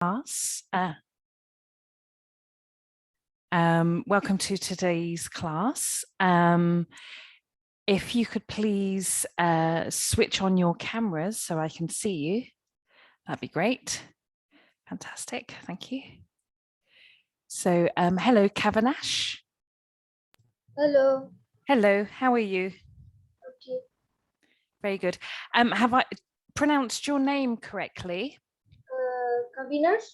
Class. Welcome to today's class. If you could please switch on your cameras so I can see you, that'd be great. Fantastic, thank you. So, hello, Kavanash. Hello. Hello, how are you? Okay. Very good. Have I pronounced your name correctly? Kavinash?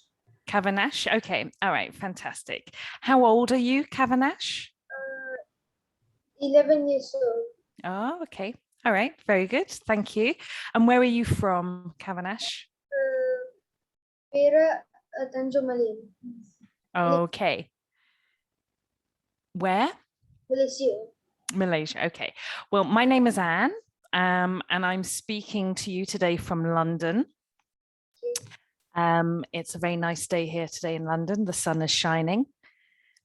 Kavanash, okay, all right, fantastic. How old are you, Kavanash? 11 years old. Oh, okay. All right. Very good. Thank you. And where are you from, Kavanash? Pera Tanjung. Okay. Where? Malaysia. Malaysia. Okay. Well, my name is Anne, and I'm speaking to you today from London. Okay. It's a very nice day here today in London. The sun is shining,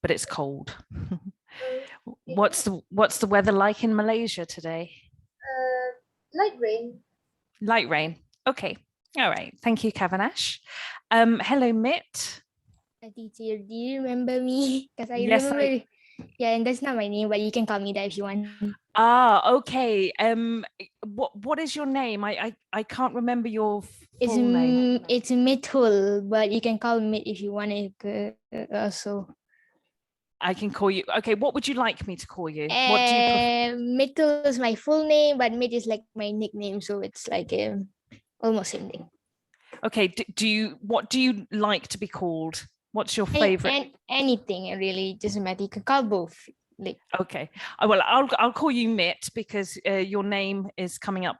but it's cold. What's the weather like in Malaysia today? Light rain. Light rain. Okay. All right. Thank you, Kavanash. Hello, Mitt. Teacher, do you remember me? Because I Yes, remember. Yeah, and that's not my name, but you can call me that if you want. Ah, okay. What is your name? I can't remember your full name. It's Mithul, but you can call me if you want it also. I can call you. Okay, what would you like me to call you? What do you prefer? Mithul is my full name, but Mit is like my nickname, so it's like almost same thing. Okay, what do you like to be called? What's your favorite? Anything really, doesn't matter. You can call both. Like, okay, well, I'll call you Mitt because your name is coming up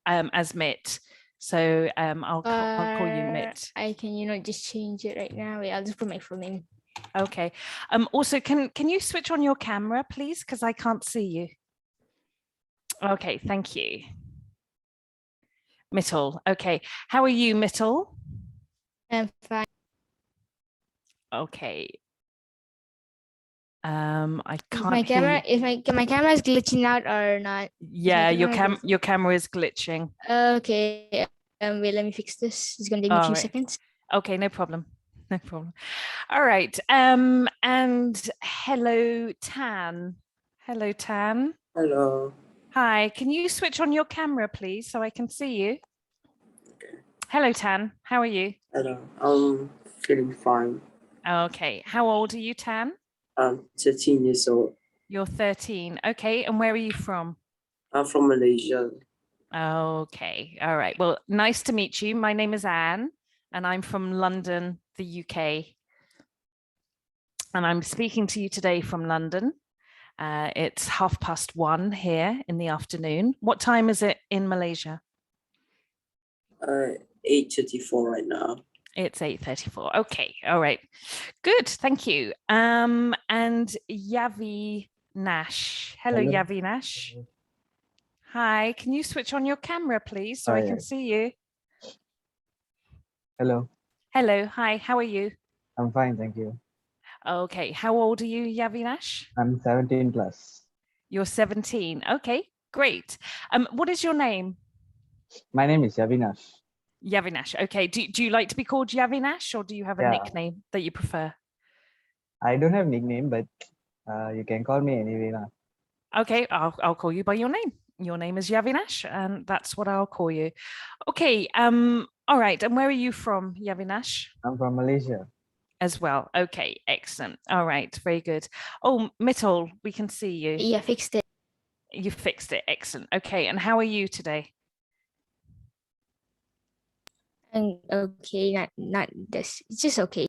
as Mitt. So I'll call you Mitt. I can just change it right now. Wait, I'll just put my full name. Okay. Also, can you switch on your camera, please? Because I can't see you. Okay, thank you. Mittal. Okay. How are you, Mittal? I'm fine. Okay. I can't my camera is my camera is glitching out or not? Yeah, your camera is glitching. Okay. Wait, let me fix this. It's gonna take me a few seconds. Okay, no problem. No problem. All right. And hello, Tan. Hello, Tan. Hello. Hi, can you switch on your camera, please, so I can see you? Okay. Hello, Tan. How are you? Hello. I'm feeling fine. Okay. How old are you, Tan? I'm 13 years old. You're 13. Okay. And where are you from? I'm from Malaysia. Okay. All right. Well, nice to meet you. My name is Anne, and I'm from London, the UK. And I'm speaking to you today from London. It's 1:30 here in the afternoon. What time is it in Malaysia? 8:34 right now. It's 8:34. Okay. All right. Good. Thank you. And Yavi Nash. Hello, Yavi Nash. Hi. Can you switch on your camera, please, so I can see you? Hello. Hello. Hi. How are you? I'm fine, thank you. Okay. How old are you, Yavinash? I'm 17 plus. You're 17. Okay, great. What is your name? My name is Yavinash. Yavinash. Okay. Do you like to be called Yavinash, or do you have a nickname that you prefer? I don't have nickname, but you can call me anyway now. Okay, I'll call you by your name. Your name is Yavinash, and that's what I'll call you. Okay. All right. And where are you from, Yavinash? I'm from Malaysia. As well. Okay, excellent. All right, very good. Oh, Mittal, we can see you. Yeah, fixed it. You fixed it. Excellent. Okay, and how are you today? Okay, not this. It's just okay.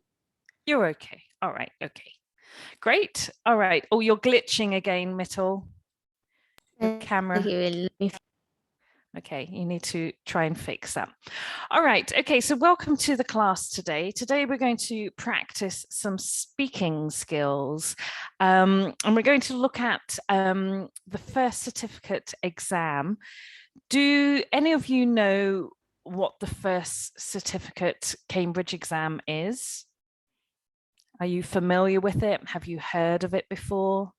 You're okay. All right. Okay. Great. All right. Oh, you're glitching again, Mittal. Your camera. Okay, you need to try and fix that. All right. Okay, so welcome to the class today. Today we're going to practice some speaking skills. And we're going to look at the first certificate exam. Do any of you know what the first certificate Cambridge exam is? Are you familiar with it? Have you heard of it before?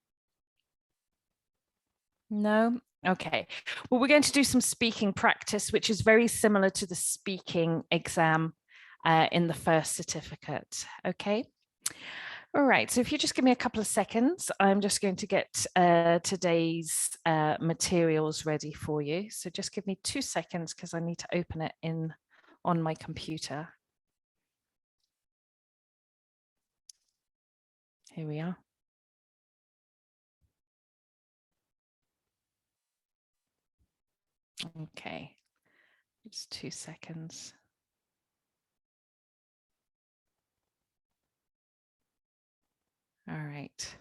No? Okay. Well, we're going to do some speaking practice, which is very similar to the speaking exam in the first certificate. Okay. All right, so if you just give me a couple of seconds, I'm just going to get today's materials ready for you. So just give me 2 seconds because I need to open it on my computer. Here we are. Okay, just 2 seconds. All right.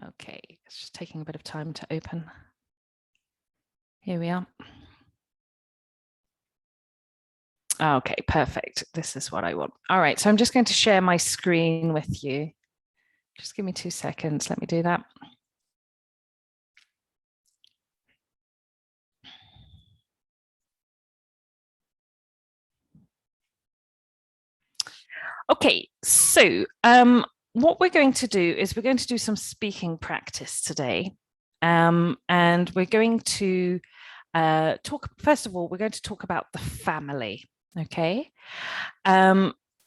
Okay, it's just taking a bit of time to open. Here we are. Okay, perfect. This is what I want. All right, so I'm just going to share my screen with you. Just give me 2 seconds. Let me do that. Okay, so what we're going to do is we're going to do some speaking practice today. And we're going to first of all, we're going to talk about the family, okay?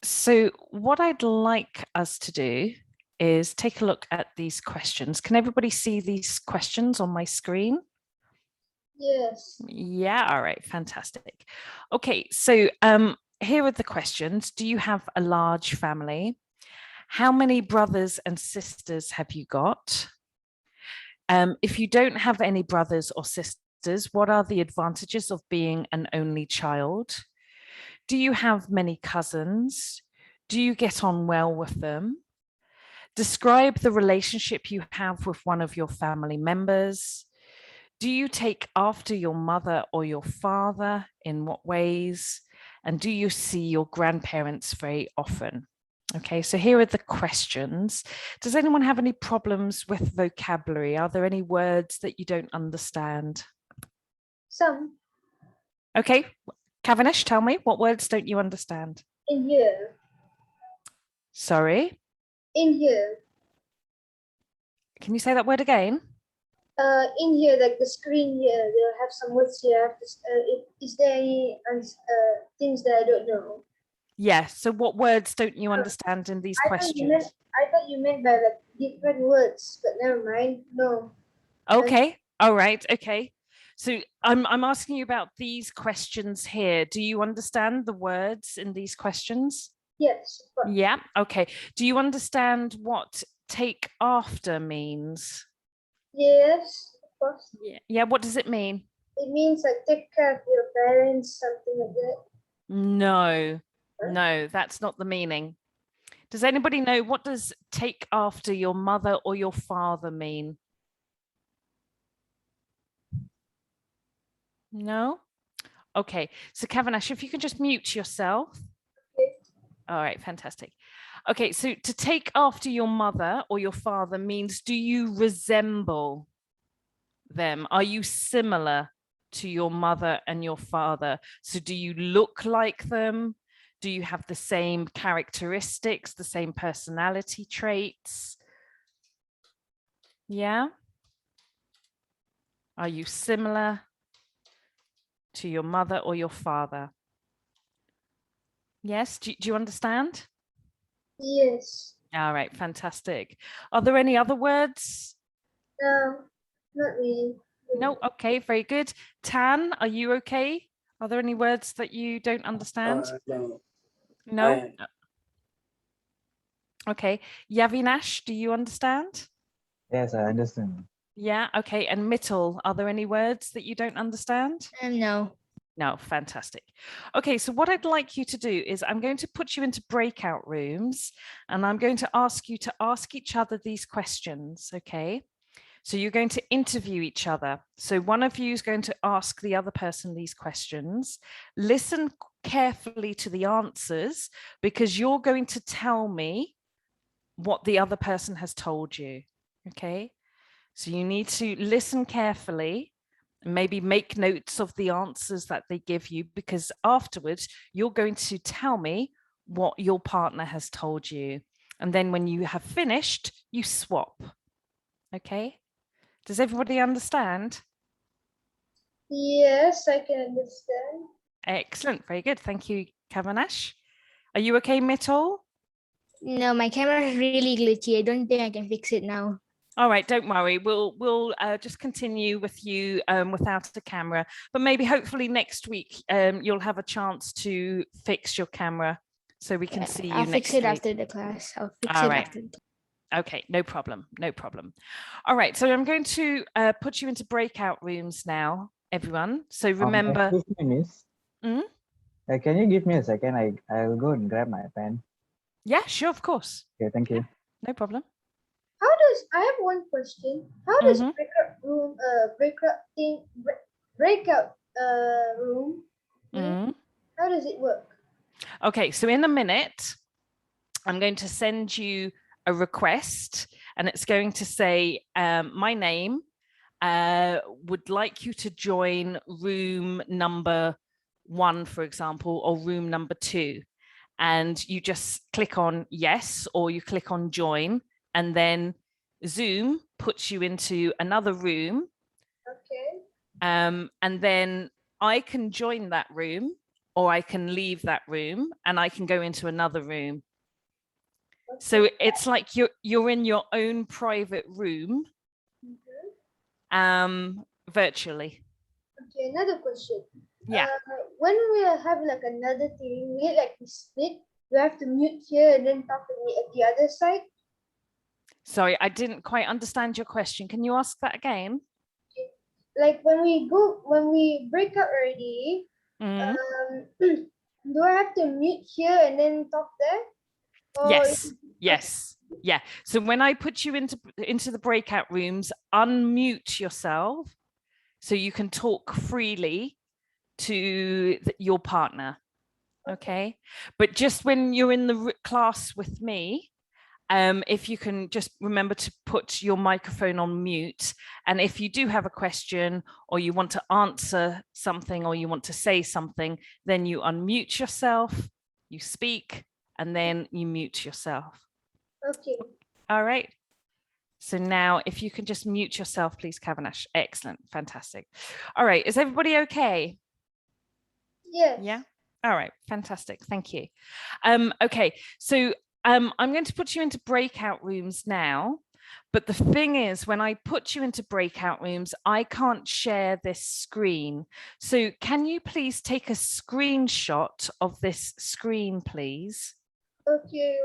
So what I'd like us to do is take a look at these questions. Can everybody see these questions on my screen? Yes. Yeah, all right, fantastic. Okay, so here are the questions. Do you have a large family? How many brothers and sisters have you got? If you don't have any brothers or sisters, what are the advantages of being an only child? Do you have many cousins? Do you get on well with them? Describe the relationship you have with one of your family members. Do you take after your mother or your father? In what ways? And do you see your grandparents very often? Okay, so here are the questions. Does anyone have any problems with vocabulary? Are there any words that you don't understand? Some Okay, Cavendish, tell me, what words don't you understand? in here. Sorry, In here. can you say that word again? In here, like the screen here, they'll have some words here. I have to, is there any things that I don't know? Yes, so what words don't you understand in these questions? I thought you meant by like different words, but never mind. No. Okay, all right, okay. So I'm asking you about these questions here. Do you understand the words in these questions? Yes. Of course. Yeah, okay. Do you understand what take after means? Yes, of course. Yeah, what does it mean? It means like take care of your parents, something like that. No, no, that's not the meaning. Does anybody know what does take after your mother or your father mean? No? Okay, so Cavendish, if you can just mute yourself. Okay. All right, fantastic. Okay, so to take after your mother or your father means, do you resemble them? Are you similar to your mother and your father? So do you look like them? Do you have the same characteristics, the same personality traits? Yeah? Are you similar to your mother or your father? Yes, do you understand? Yes. All right, fantastic. Are there any other words? No, not really. No, okay, very good. Tan, are you okay? Are there any words that you don't understand? No. No? Okay. Yavinash, do you understand? Yes, I understand. Yeah, okay. And Mittal, are there any words that you don't understand? No. No, fantastic. Okay, so what I'd like you to do is I'm going to put you into breakout rooms and I'm going to ask you to ask each other these questions, okay? So you're going to interview each other. So one of you is going to ask the other person these questions. Listen carefully to the answers because you're going to tell me what the other person has told you, okay? So you need to listen carefully and maybe make notes of the answers that they give you because afterwards you're going to tell me what your partner has told you. And then when you have finished, you swap, okay? Does everybody understand? Yes, I can understand. Excellent. Very good. Thank you, Kavanash. Are you okay, Mittal? No, my camera is really glitchy. I don't think I can fix it now. All right, don't worry. We'll just continue with you without a camera, but maybe hopefully next week you'll have a chance to fix your camera so we can see you I'll next fix it week. after the class. I'll fix All it right. after. Okay, no problem, no problem. All right, so I'm going to put you into breakout rooms now, everyone. So remember, Excuse me, miss. Hmm? Can you give me a second? I'll go and grab my pen. Yeah, sure, of course, Okay, thank you. no problem. How does I have one question? How does Mhm. breakout room? Mhm. How does it work? Okay, so in a minute, I'm going to send you a request, and it's going to say, my name, would like you to join room number 1, for example, or room number 2. And you just click on yes, or you click on join, and then Zoom puts you into another room. Okay. And then I can join that room, or I can leave that room and I can go into another room. So it's like you're in your own private room, virtually. Okay, another question. Yeah. When we have like another thing, we like we split. We have to mute here and then talk at the other side. Sorry, I didn't quite understand your question. Can you ask that again? Like when we break up already, Mhm. do I have to mute here and then talk there? Or Yes, yes, yeah. So when I put you into the breakout rooms, unmute yourself so you can talk freely to your partner. Okay, but just when you're in the class with me, if you can just remember to put your microphone on mute, and if you do have a question or you want to answer something or you want to say something, then you unmute yourself, you speak, and then you mute yourself. Okay. All right. So now if you can just mute yourself, please, Kavanash. Excellent. Fantastic. All right. Is everybody okay? Yes. Yeah. All right. Fantastic. Thank you. Okay. So I'm going to put you into breakout rooms now. But the thing is, when I put you into breakout rooms, I can't share this screen. So can you please take a screenshot of this screen, please? Okay.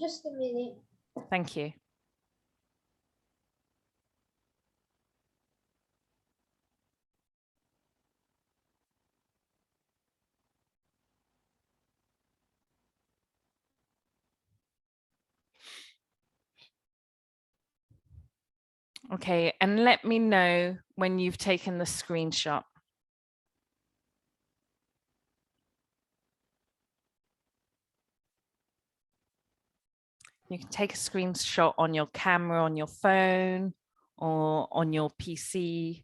Just a minute. Thank you. Okay, and let me know when you've taken the screenshot. You can take a screenshot on your camera, on your phone, or on your PC,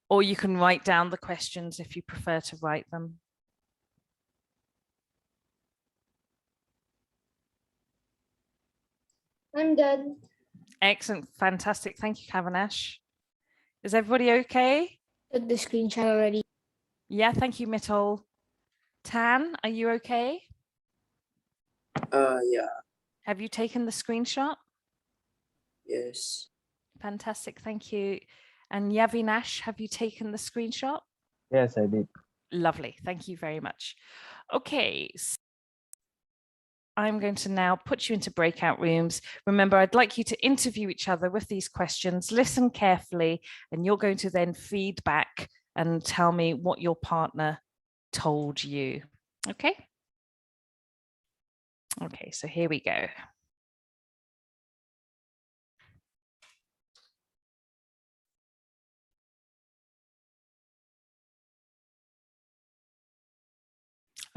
or you can write down the questions if you prefer to write them. I'm done. Excellent, fantastic. Thank you, Kavanash. Is everybody okay? Took the screenshot already. Yeah, thank you, Mittal. Tan, are you okay? Yeah, Have you taken the screenshot? yes. Fantastic, thank you. And Yavinash, have you taken the screenshot? Yes, I did. Lovely, thank you very much. Okay, so I'm going to now put you into breakout rooms. Remember, I'd like you to interview each other with these questions, listen carefully, and you're going to then feed back and tell me what your partner told you. Okay? Okay, so here we go.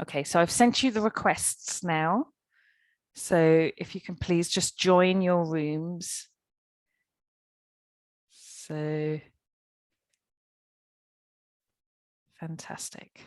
Okay, so I've sent you the requests now. So if you can please just join your rooms. So fantastic.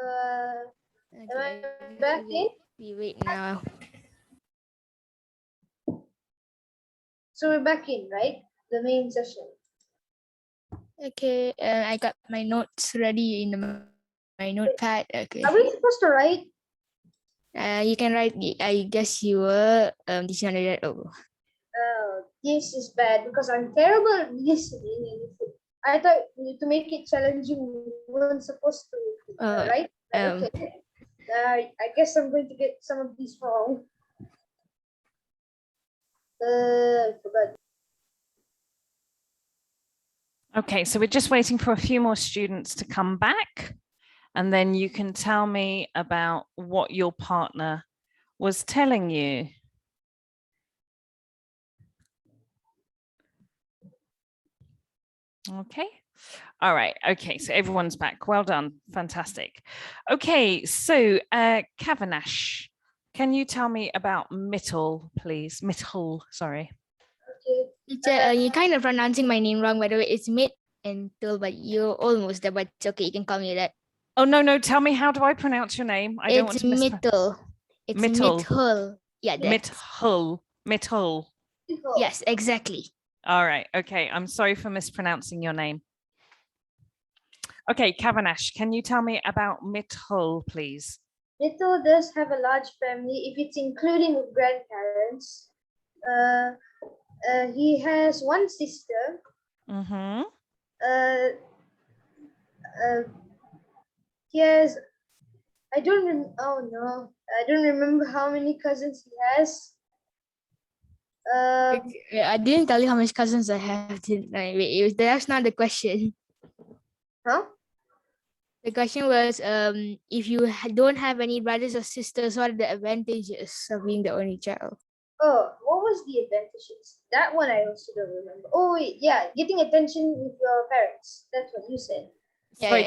Am I back in? We wait now. So we're back in, right? The main session. Okay, I got my notes ready in my notepad. Okay. Are we supposed to write? You can write. I guess you were dictionary that over. This is bad because I'm terrible at listening. I thought to make it challenging, we weren't supposed to write. Okay. I guess I'm going to get some of these wrong. I forgot. Okay, so we're just waiting for a few more students to come back, and then you can tell me about what your partner was telling you. Okay. All right. Okay. So everyone's back. Well done. Fantastic. Okay. So Kavanash, can you tell me about Mittel, please? Mittel, sorry. Okay. Teacher, you're kind of pronouncing my name wrong, by the way. It's Mit and Till, but you're almost there, but it's okay. You can call me that. Oh, no. Tell me, how do I pronounce your name? I don't want to Mittel. It's Mittel. Mittel. Yeah, Mittel. Mittel. Yes, exactly. All right. Okay. I'm sorry for mispronouncing your name. Okay, Kavanash, can you tell me about Mittel, please? Mittel does have a large family if it's including grandparents. He has one sister. Mm-hmm. He has. I don't remember how many cousins he has. I didn't tell you how many cousins I have. That's not the question. Huh? The question was, if you don't have any brothers or sisters, what are the advantages of being the only child? Oh, what was the advantages? That one I also don't remember. Oh wait, yeah, getting attention with your parents. That's what you said. Sorry,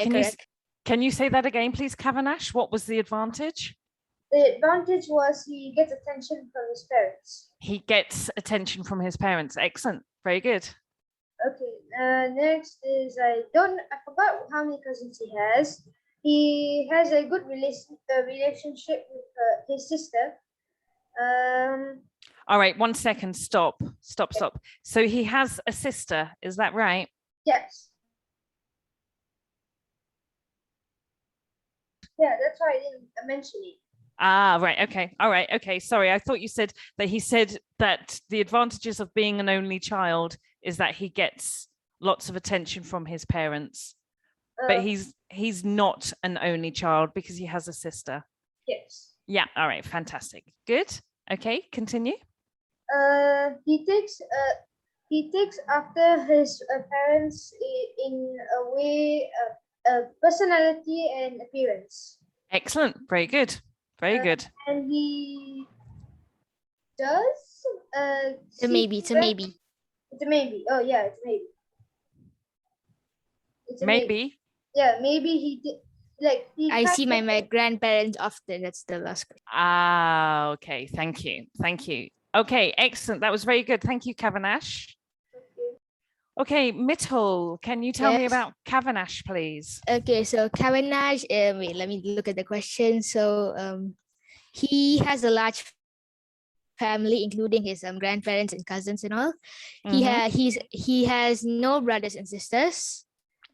can you say that again, please, Kavanash? What was the advantage? The advantage was he gets attention from his parents. He gets attention from his parents. Excellent. Very good. Okay. Next is I forgot how many cousins he has. He has a good relationship with his sister. All right, 1 second. Stop. So he has a sister. Is that right? Yes. Yeah, that's why I didn't mention it. Ah, right. Okay. All right. Okay. Sorry. I thought you said that he said that the advantages of being an only child is that he gets lots of attention from his parents. But he's not an only child because he has a sister. Yes. Yeah. All right. Fantastic. Good. Okay. Continue. He takes after his parents in a way, personality and appearance. Excellent. Very good. Very good. And he does. It's a maybe. It's a maybe. Oh yeah, it's a maybe. It's a maybe. Yeah, maybe he did. Like I see my grandparents often. That's the last question. Ah, okay. Thank you. Okay, excellent. That was very good. Thank you, Kavanash. Okay, Mittel, can you tell me about Kavanash, please? Okay, so Kavanash, wait, let me look at the question. So he has a large family, including his grandparents and cousins and all. He has no brothers and sisters.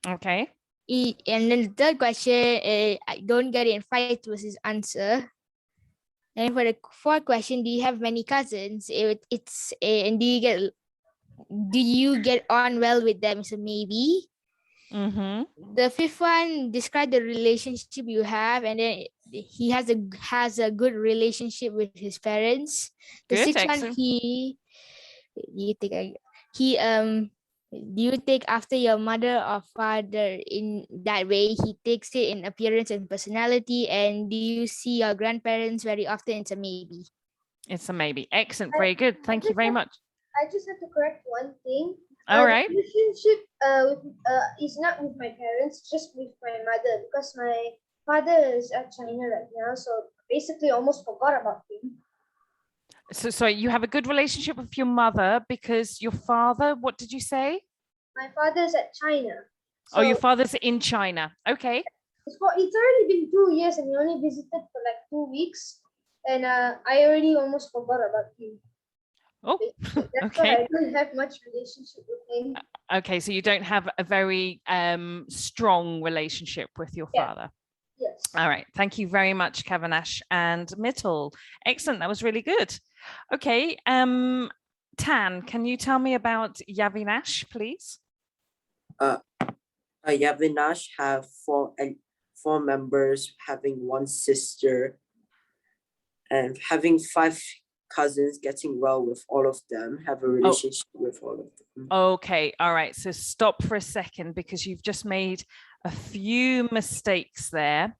Okay. And then the third question, I don't get it in 5 was his answer. And for the fourth question, do you have many cousins? And do you get on well with them? So maybe. The fifth one, describe the relationship you have, and then he has a good relationship with his parents. The sixth one, do you take after your mother or father in that way? He takes it in appearance and personality. And do you see your grandparents very often? It's a maybe. It's a maybe. Excellent. Very good. Thank you very much. I just have to correct one thing. All right. The relationship is not with my parents, just with my mother, because my father is at China right now, so basically almost forgot about him. So sorry, you have a good relationship with your mother because your father, what did you say? My father's at China. So, your father's in China. Okay. It's already been 2 years and we only visited for like 2 weeks. And I already almost forgot about him. Oh, That's okay. why I don't have much relationship with him. Okay, so you don't have a very strong relationship with your father. Yes. All right, thank you very much, Kavanash and Mittal. Excellent, that was really good. Okay, Tan, can you tell me about Yavinash, please? Yavinash have four members, having one sister, and having 5 cousins, getting well with all of them, have a relationship with all of them. Okay, all right, so stop for a second because you've just made a few mistakes there.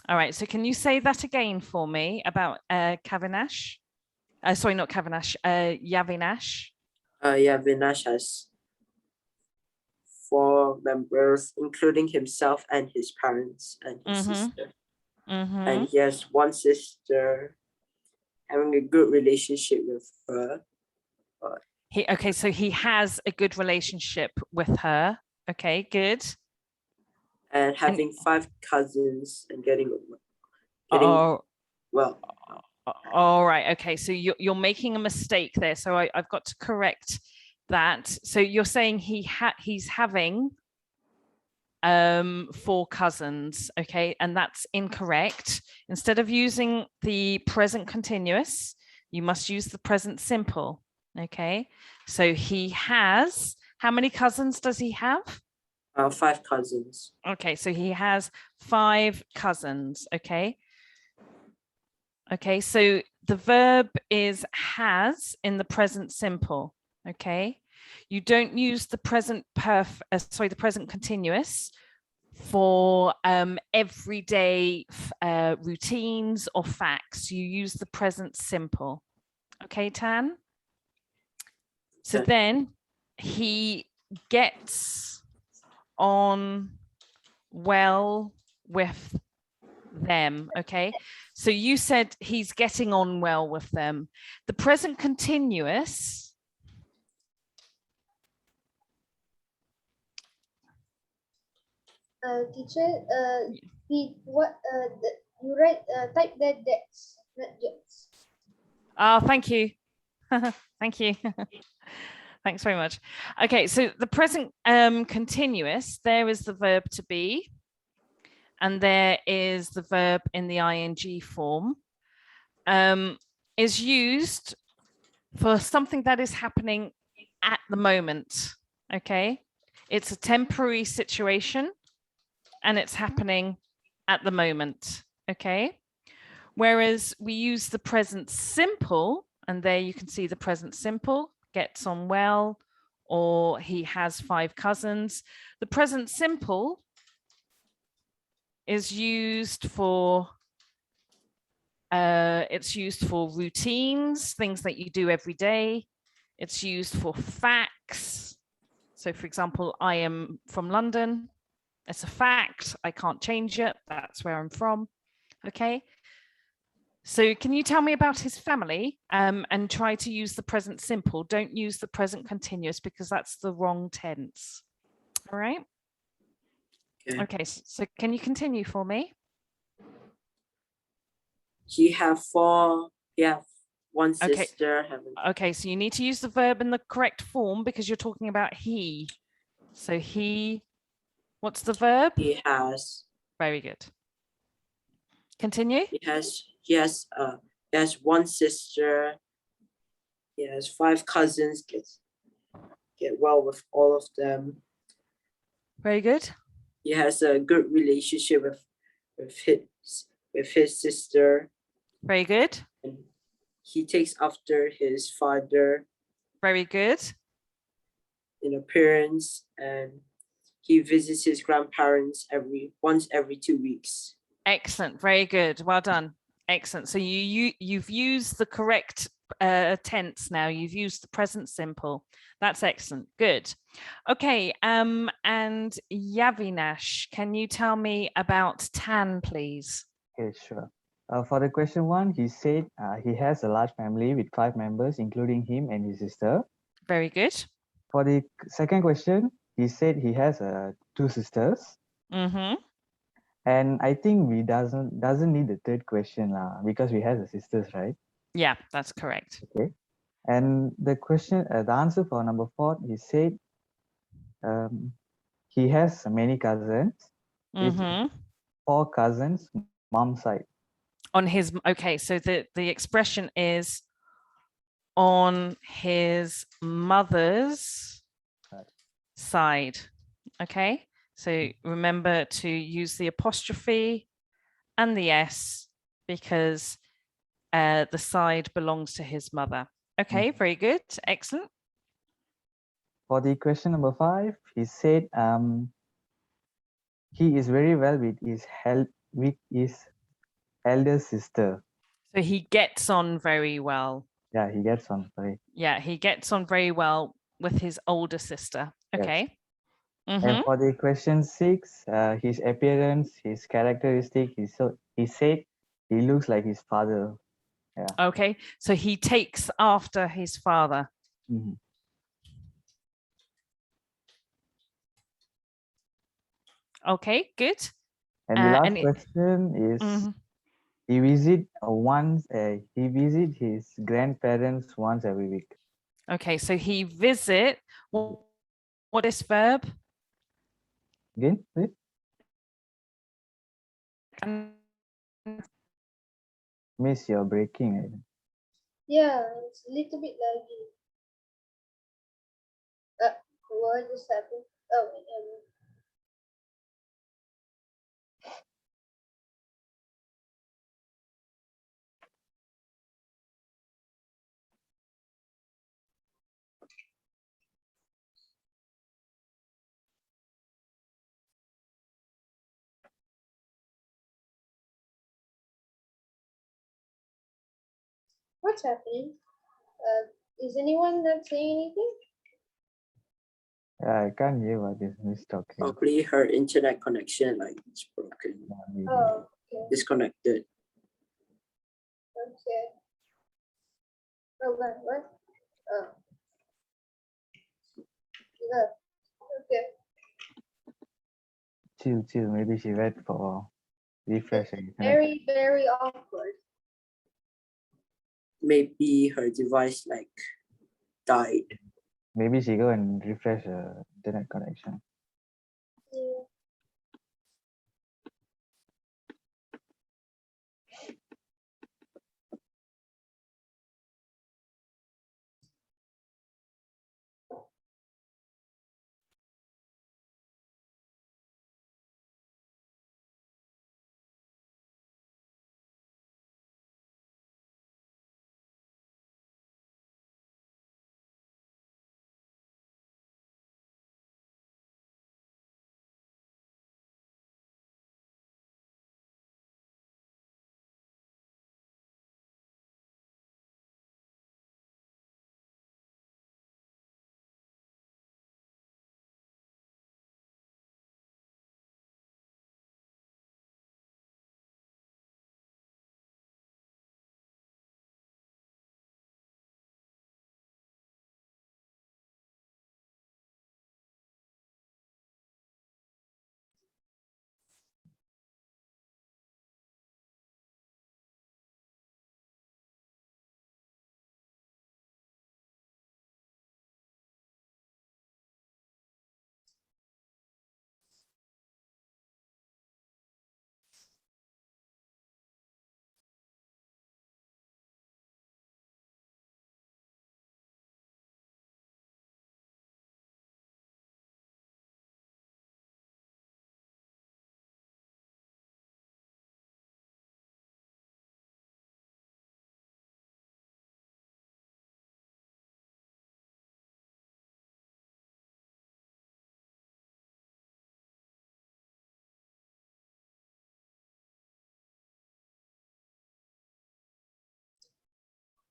All right, so can you say that again for me about Kavinash? Sorry, not Kavanash, Yavinash. Yavinash has 4 members, including himself and his parents and his sister. And he has one sister, having a good relationship with her. Okay, so he has a good relationship with her. Okay, good. And having 5 cousins and getting well. All right. Okay, so you're making a mistake there. So I've got to correct that. So you're saying he's having 4 cousins. Okay, and that's incorrect. Instead of using the present continuous, you must use the present simple. Okay, so he has, how many cousins does he have? 5 cousins. Okay, so he has 5 cousins. Okay. Okay, so the verb is has in the present simple. Okay, you don't use the present the present continuous for everyday routines or facts. You use the present simple. Okay, Tan? So then he gets on well with them. Okay, so you said he's getting on well with them. The present continuous teacher, you write type that that's not gets. Oh, thank you. Thank you. Thanks very much. Okay, so the present continuous, there is the verb to be, and there is the verb in the ing form, is used for something that is happening at the moment. Okay, it's a temporary situation and it's happening at the moment. Okay, whereas we use the present simple, and there you can see the present simple, gets on well, or he has 5 cousins. The present simple is used for routines, things that you do every day. It's used for facts. So for example, I am from London. It's a fact. I can't change it. That's where I'm from. Okay. So can you tell me about his family and try to use the present simple? Don't use the present continuous because that's the wrong tense. All right. Okay, so can you continue for me? He have one sister. Okay, so you need to use the verb in the correct form because you're talking about he. So he, what's the verb? He has. Very good. Continue. He has one sister. He has 5 cousins. Get well with all of them. Very good. He has a good relationship with his sister. Very good. And he takes after his father. Very good. In appearance, and he visits his grandparents once every 2 weeks. Excellent. Very good. Well done. Excellent. So you've used the correct tense now. You've used the present simple. That's excellent. Good. Okay. And Yavinash, can you tell me about Tan, please? Okay, sure. For the question 1, he said he has a large family with 5 members, including him and his sister. Very good. For the second question, he said he has 2 sisters. Mm-hmm. And I think we doesn't need the third question lah, because we have the sisters, right? Yeah, that's correct. Okay. And the question, the answer for number 4, he said he has many cousins. It's 4 cousins, mom side. On his, okay, so the expression is on his mother's side. Okay, so remember to use the apostrophe and the S because the side belongs to his mother. Okay, very good, excellent. For the question number 5, he said he is very well with his elder sister. So he gets on very well. Yeah, he gets on. Sorry. Yeah, he gets on very well with his older sister. Okay. Yes. And for the question 6, his appearance, his characteristic, he said he looks like his father. Yeah. Okay, so he takes after his father. Okay, good. And the last question is he visit his grandparents once every week. Okay, so he visit. What is verb? Again, please. Miss, you're breaking. Yeah, it's a little bit laggy. What just happened? Oh, what's happening? Is anyone not saying anything? I can't hear what is Miss talking. Probably her internet connection is broken. Oh, okay. Disconnected. Okay. Oh, what? Oh. Yeah. Okay. Chill. Maybe she wait for refreshing. Very, very awkward. Maybe her device died. Maybe she go and refresh her internet connection. Yeah.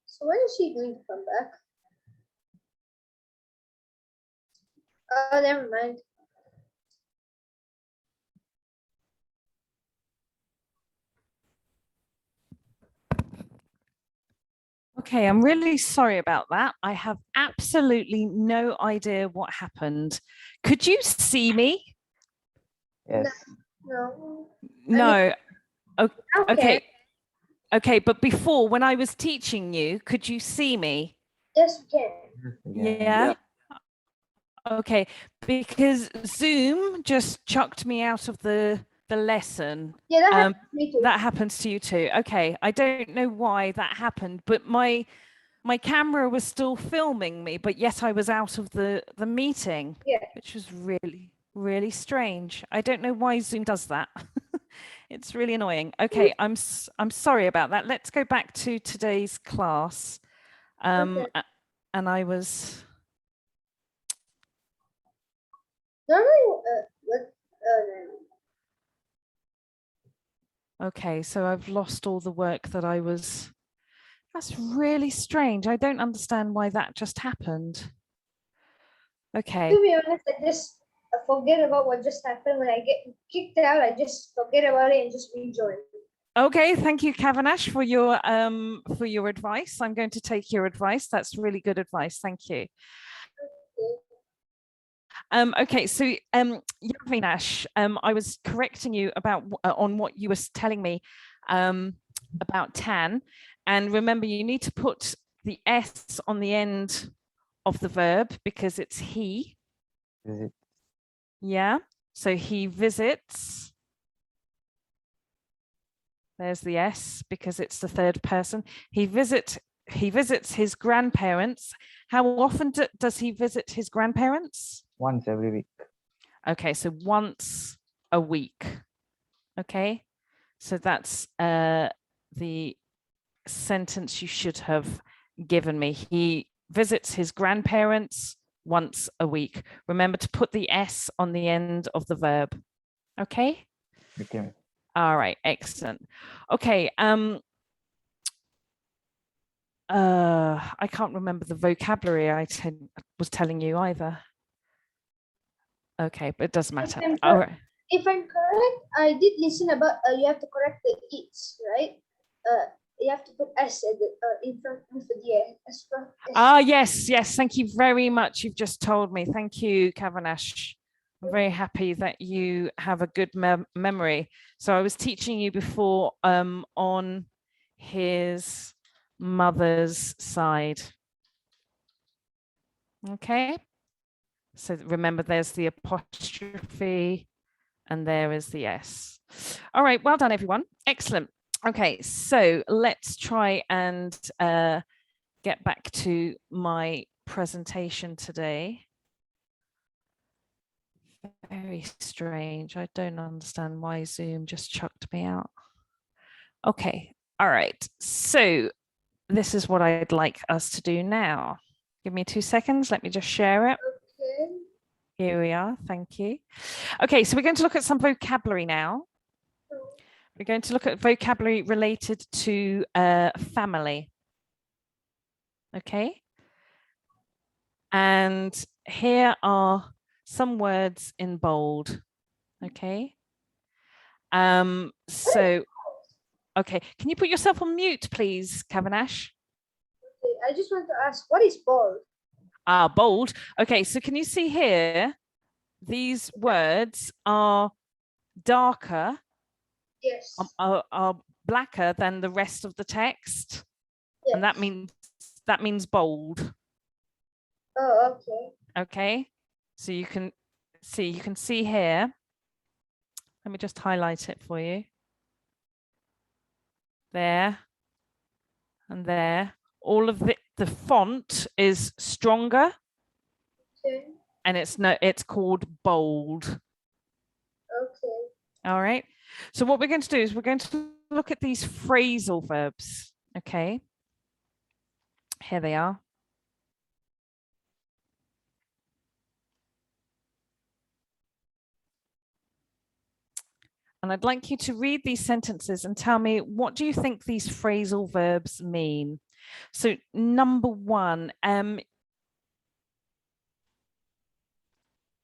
So when is she going to come back? Oh, never mind. Okay, I'm really sorry about that. I have absolutely no idea what happened. Could you see me? Yes. No. No. Okay. Okay, but before, when I was teaching you, could you see me? Yes, we can. Yeah. Okay, because Zoom just chucked me out of the lesson. Yeah, that happened to me too. That happens to you too. Okay, I don't know why that happened, but my camera was still filming me, but yet I was out of the meeting. Yeah. Which was really strange. I don't know why Zoom does that. It's really annoying. Okay, I'm sorry about that. Let's go back to today's class. Okay. And I was Normally, okay, so I've lost all the work that I was. That's really strange. I don't understand why that just happened. Okay. to be honest, I just forget about what just happened. When I get kicked out, I just forget about it and just rejoin. Okay, thank you, Kavanash, for your advice. I'm going to take your advice. That's really good advice. Thank you. Okay, so Yavinash, I was correcting you about on what you were telling me about tan, and remember you need to put the S on the end of the verb because it's he. Visit. Yeah, so he visits. There's the S because it's the third person. He visits his grandparents. How often does he visit his grandparents? Once every week. Okay, so once a week. Okay, so that's the sentence you should have given me. He visits his grandparents once a week. Remember to put the S on the end of the verb. Okay. Okay. All right, excellent. Okay, I can't remember the vocabulary I was telling you either. Okay, but it doesn't matter. All right. If I'm correct, I did listen about you have to correct the it's, right? You have to put S at in front of the S. Ah, yes. Thank you very much. You've just told me. Thank you, Kavanash. I'm very happy that you have a good memory. So I was teaching you before on his mother's side. Okay. So remember, there's the apostrophe and there is the S. All right, well done, everyone. Excellent. Okay, so let's try and get back to my presentation today. Very strange. I don't understand why Zoom just chucked me out. Okay, all right. So this is what I'd like us to do now. Give me 2 seconds. Let me just share it. Okay. Here we are. Thank you. Okay, so we're going to look at some vocabulary now. We're going to look at vocabulary related to family. Okay. And here are some words in bold. Okay. So, okay. Can you put yourself on mute, please, Kavanash? Okay, I just want to ask, what is bold? Bold. Okay, so can you see here? These words are darker. Yes. Are blacker than the rest of the text. Yes. And that means bold. Oh, okay. Okay. So you can see here. Let me just highlight it for you. There and there. All of the font is stronger. Okay. And it's called bold. Okay. All right. So what we're going to do is we're going to look at these phrasal verbs. Okay. Here they are. And I'd like you to read these sentences and tell me, what do you think these phrasal verbs mean? So number one,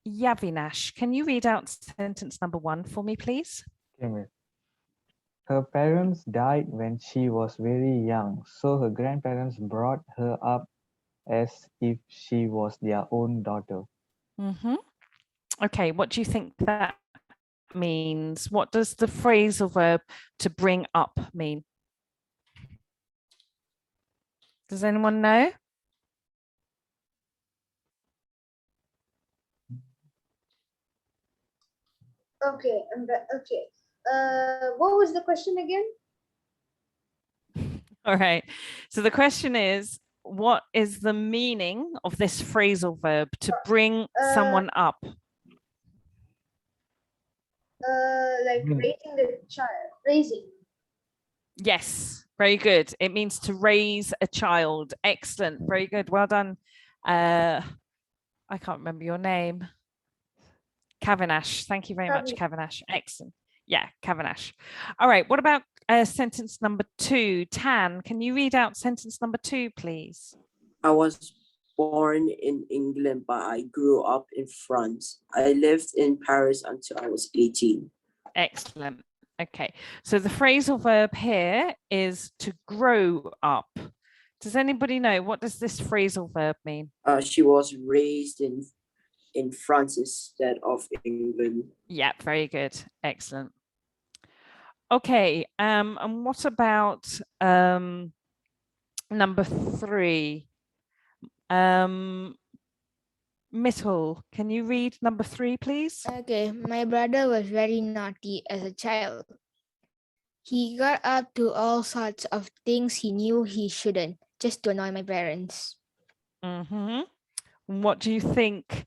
Yavinash, can you read out sentence number 1 for me, please? Okay. Her parents died when she was very young, so her grandparents brought her up as if she was their own daughter. Okay, what do you think that means? What does the phrasal verb to bring up mean? Does anyone know? Okay, okay. What was the question again? All right. So the question is, what is the meaning of this phrasal verb to bring someone up? Like raising the child, raising. Yes, very good. It means to raise a child. Excellent. Very good. Well done. I can't remember your name. Kavanash. Thank you very much, Kavanash. Excellent. Yeah, Kavanash. All right. What about sentence number 2? Tan, can you read out sentence number 2, please? I was born in England, but I grew up in France. I lived in Paris until I was 18. Excellent. Okay. So the phrasal verb here is to grow up. Does anybody know, what does this phrasal verb mean? She was raised in France instead of England. Yeah, very good. Excellent. Okay, and what about number 3? Mittal, can you read number 3, please? Okay, my brother was very naughty as a child. He got up to all sorts of things he knew he shouldn't, just to annoy my parents. What do you think,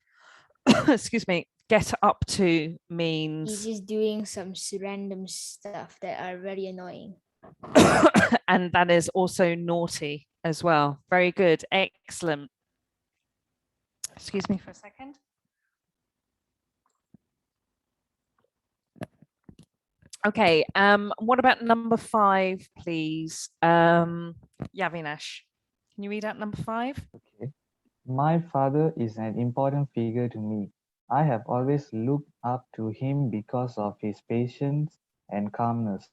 excuse me, get up to means? He's just doing some random stuff that are very annoying. And that is also naughty as well. Very good. Excellent. Excuse me for a second. Okay, what about number 5, please? Yavinash, can you read out number 5? Okay. My father is an important figure to me. I have always looked up to him because of his patience and calmness.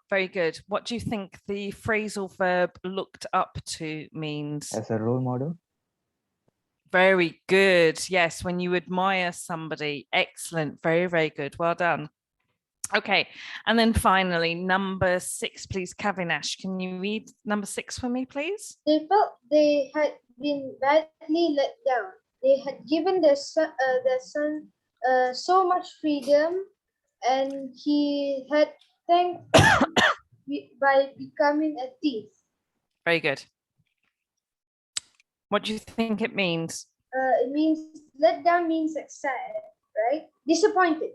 Very good. What do you think the phrasal verb looked up to means? As a role model? Very good. Yes, when you admire somebody. Excellent. Very, very good. Well done. Okay, and then finally, number 6, please, Kavinash. Can you read number 6 for me, please? They felt they had been badly let down. They had given their son so much freedom, and he had thanked by becoming a thief. Very good. What do you think it means? It means let down means like sad, right? Disappointed,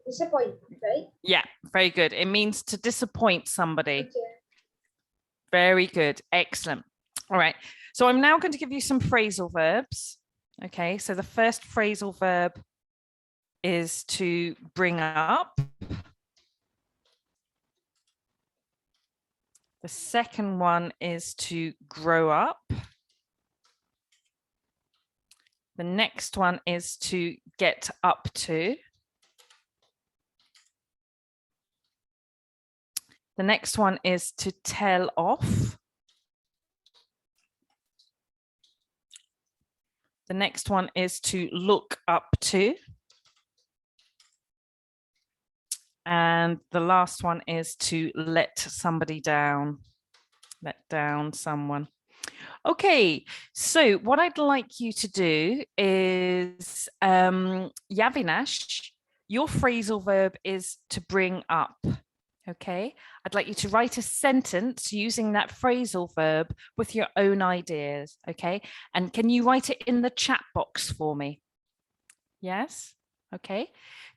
right? Yeah, very good. It means to disappoint somebody. Okay. Very good. Excellent. All right. So I'm now going to give you some phrasal verbs. Okay. So the first phrasal verb is to bring up. The second one is to grow up. The next one is to get up to. The next one is to tell off. The next one is to look up to. And the last one is to let somebody down, let down someone. Okay, so what I'd like you to do is, Yavinash, your phrasal verb is to bring up. Okay, I'd like you to write a sentence using that phrasal verb with your own ideas. Okay, and can you write it in the chat box for me? Yes. Okay.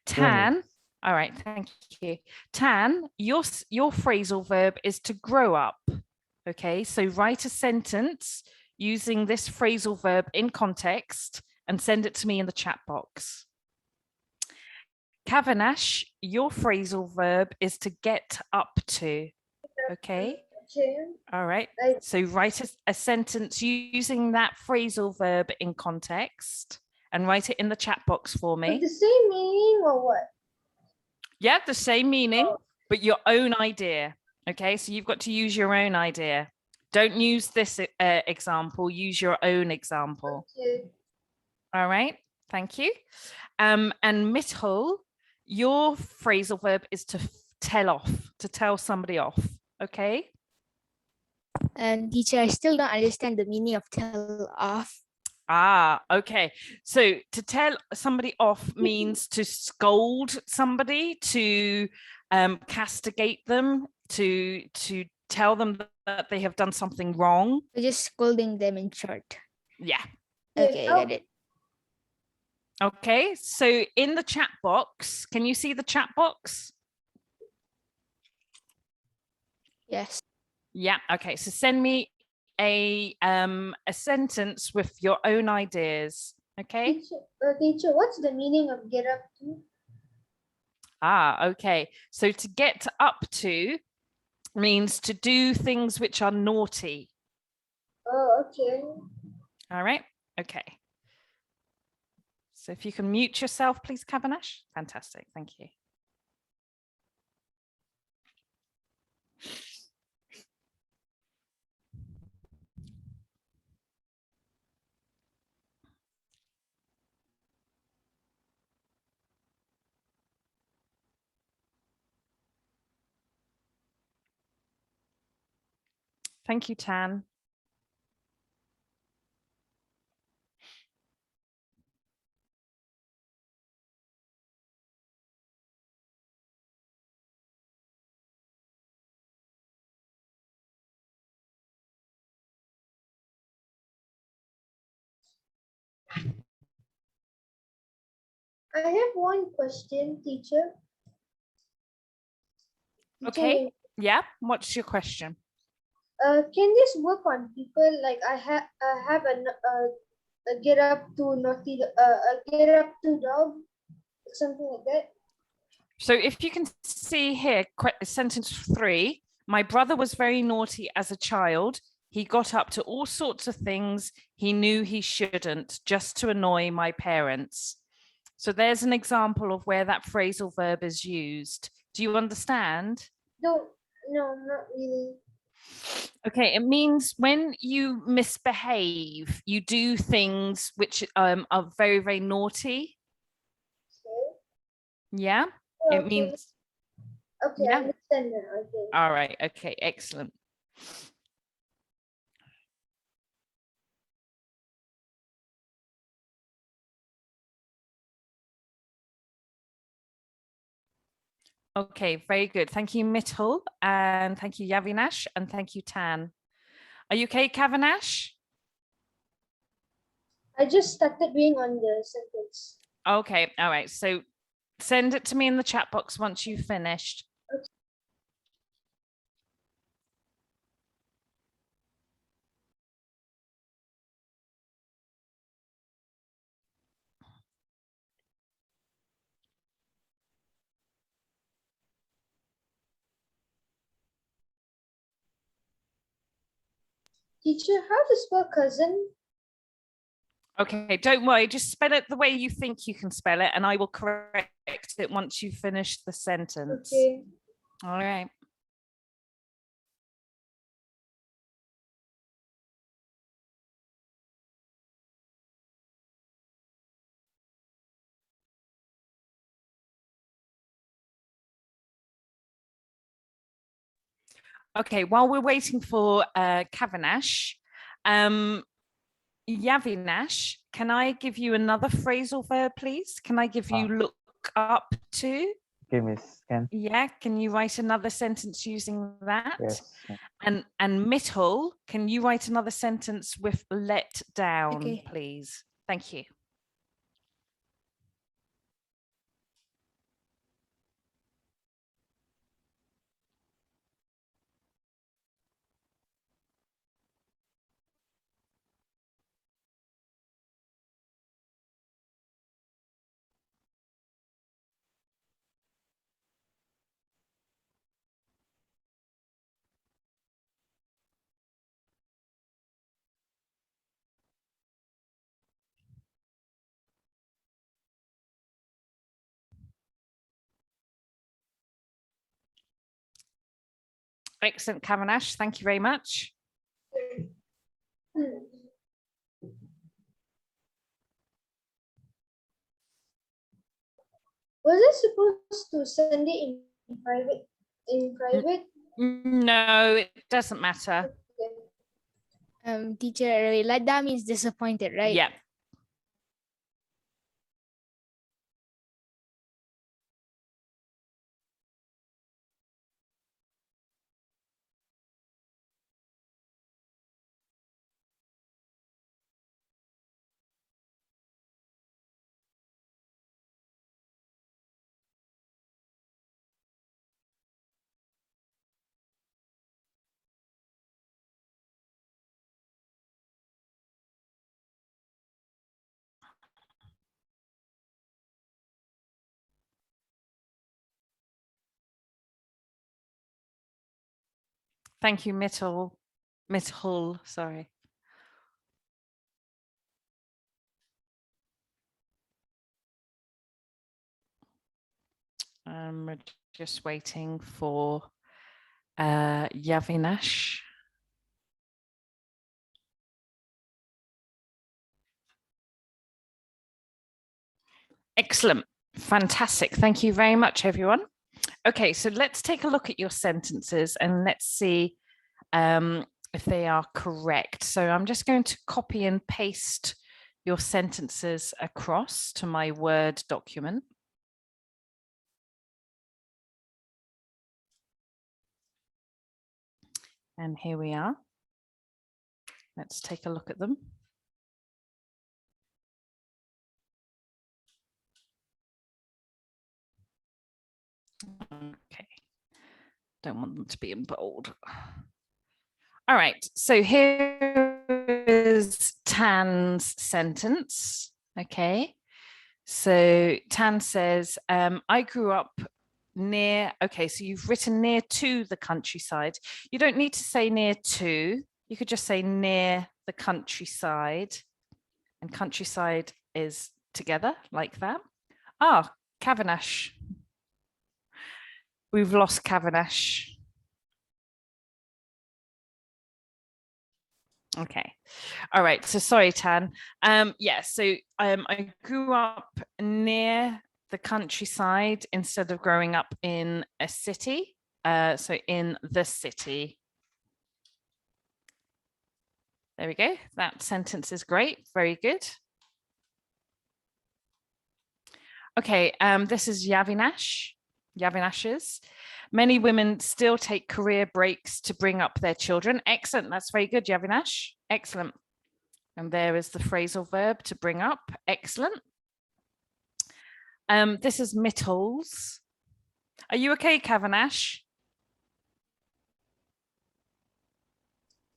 Tan. All right. Thank you. Tan, your phrasal verb is to grow up. Okay. So write a sentence using this phrasal verb in context and send it to me in the chat box. Kavanash, your phrasal verb is to get up to. Okay. All right. So write a sentence using that phrasal verb in context and write it in the chat box for me. With the same meaning or what? Yeah, the same meaning, but your own idea. Okay, so you've got to use your own idea. Don't use this example, use your own example. Okay. All right, Thank you. And Mithul, your phrasal verb is to tell off, to tell somebody off. Okay. And teacher, I still don't understand the meaning of tell off. Ah, okay. So to tell somebody off means to scold somebody, to castigate them, to tell them that they have done something wrong. We're just scolding them in short. Yeah. Okay, I got it. Okay, so in the chat box, can you see the chat box? Yes. Yeah, okay. So send me a sentence with your own ideas. Okay. Teacher, what's the meaning of get up to? Ah, okay. So to get up to means to do things which are naughty. Oh, okay. All right. Okay. So if you can mute yourself, please, Kavanash. Fantastic. Thank you. Thank you, Tan. I have one question, teacher. Okay. Yeah. What's your question? Can this work on people? Like I have a get up to naughty, a get up to dog, something like that. So if you can see here, sentence 3, my brother was very naughty as a child. He got up to all sorts of things he knew he shouldn't, just to annoy my parents. So there's an example of where that phrasal verb is used. Do you understand? No, not really. Okay, it means when you misbehave, you do things which are very, very naughty. Okay. Yeah, Okay. it means. Okay, Yeah. I understand that. Okay. All right. Okay, excellent. Okay, very good. Thank you, Mithul, and thank you, Yavinash, and thank you, Tan. Are you okay, Kavanash? I just started being on the sentence. Okay, all right. So send it to me in the chat box once you've finished. Teacher, how to spell cousin? Okay, don't worry, just spell it the way you think you can spell it, and I will correct it once you've finished the sentence. Okay. All right. Okay, while we're waiting for Kavanash, Yavinash, can I give you another phrasal verb, please? Can I give you look up to? Okay, Miss. Yeah, can you write another sentence using that? Yes. And Mithul, can you write another sentence with let down, Okay. please? Thank you. Excellent, Kavanash. Thank you very much. Was I supposed to send it in private? No, it doesn't matter. Okay. Teacher, Lada means disappointed, right? Yeah. Thank you, Mittel, sorry. We're just waiting for Yavinash. Excellent. Fantastic. Thank you very much, everyone. Okay, so let's take a look at your sentences and let's see if they are correct. So I'm just going to copy and paste your sentences across to my Word document. And here we are. Let's take a look at them. Okay, don't want them to be in bold. All right, so here is Tan's sentence. Okay, so Tan says, I grew up near, okay, so you've written near to the countryside. You don't need to say near to, you could just say near the countryside, and countryside is together like that. Ah, Cavendish. We've lost Cavendish. Okay. All right. So sorry, Tan. Yeah, so I grew up near the countryside instead of growing up in a city. So in the city. There we go. That sentence is great. Very good. Okay, this is Yavinash's. Many women still take career breaks to bring up their children. Excellent. That's very good, Yavinash. Excellent. And there is the phrasal verb to bring up. Excellent. This is Mittel's. Are you okay, Cavendish?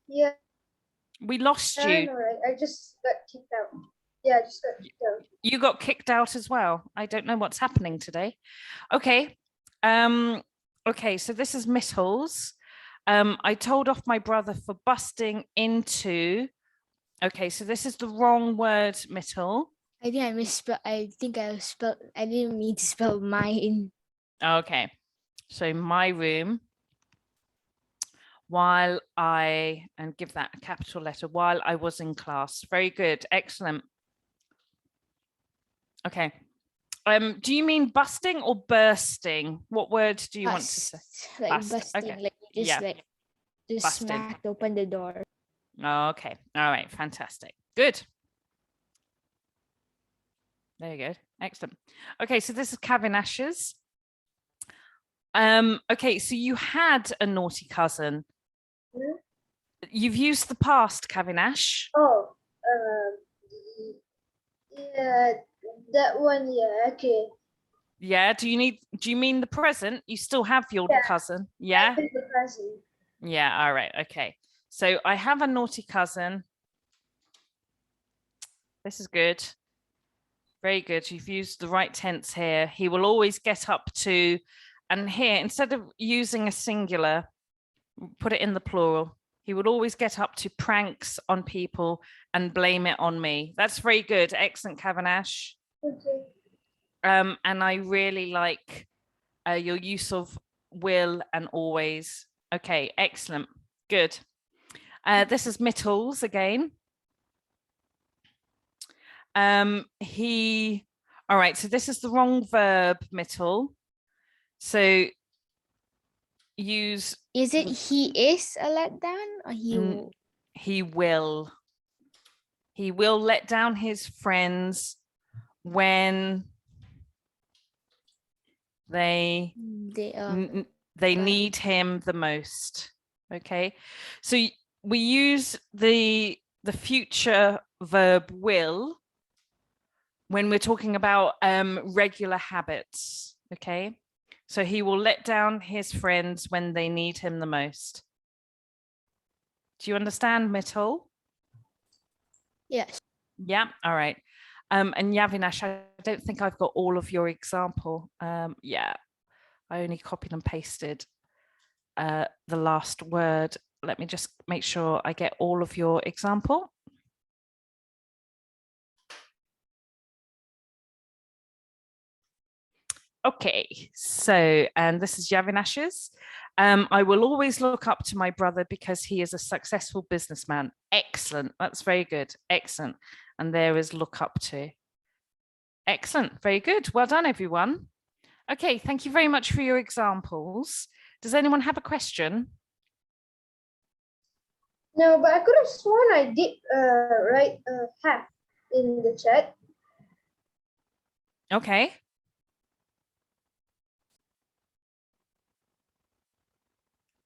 Yeah. We lost you. Right. I just got kicked out. Yeah, I just got kicked out. You got kicked out as well. I don't know what's happening today. Okay. Okay, so this is Mittel's. I told off my brother for busting into. Okay, so this is the wrong word, Mittel. I think I misspelled. I didn't mean to spell mine. Okay, so my room. While I, and give that a capital letter, while I was in class. Very good. Excellent. Okay. Do you mean busting or bursting? What word do you want to say? Like Bust. busting, Okay. like you just Yeah. like just Busted. smacked open the door. Okay. All right. Fantastic. Good. There you go. Excellent. Okay, so this is Cavendish's. Okay, so you had a naughty cousin. Hmm? You've used the past, Cavendish. Oh, yeah, that one. Yeah, okay. Yeah. Do you mean the present? You still have your Yeah. cousin? Yeah. The present. Yeah. All right. Okay. So I have a naughty cousin. This is good. Very good. You've used the right tense here. He will always get up to, and here, instead of using a singular, put it in the plural. He would always get up to pranks on people and blame it on me. That's very good. Excellent, Cavendish. Okay. And I really like your use of will and always. Okay, excellent. Good. This is Mittel's again. All right, so this is the wrong verb, Mittel. So use. Is it he is a letdown or he will? He will. He will let down his friends when they need him the most. Okay, so we use the future verb will when we're talking about regular habits. Okay, so he will let down his friends when they need him the most. Do you understand, Mittel? Yes. Yeah, all right. And Yavinash, I don't think I've got all of your example. Yeah, I only copied and pasted the last word. Let me just make sure I get all of your example. Okay, so, and this is Yavinash's. I will always look up to my brother because he is a successful businessman. Excellent, that's very good, excellent. And there is look up to. Excellent, very good, well done everyone. Okay, thank you very much for your examples. Does anyone have a question? No, but I could have sworn I did write have in the chat. Okay.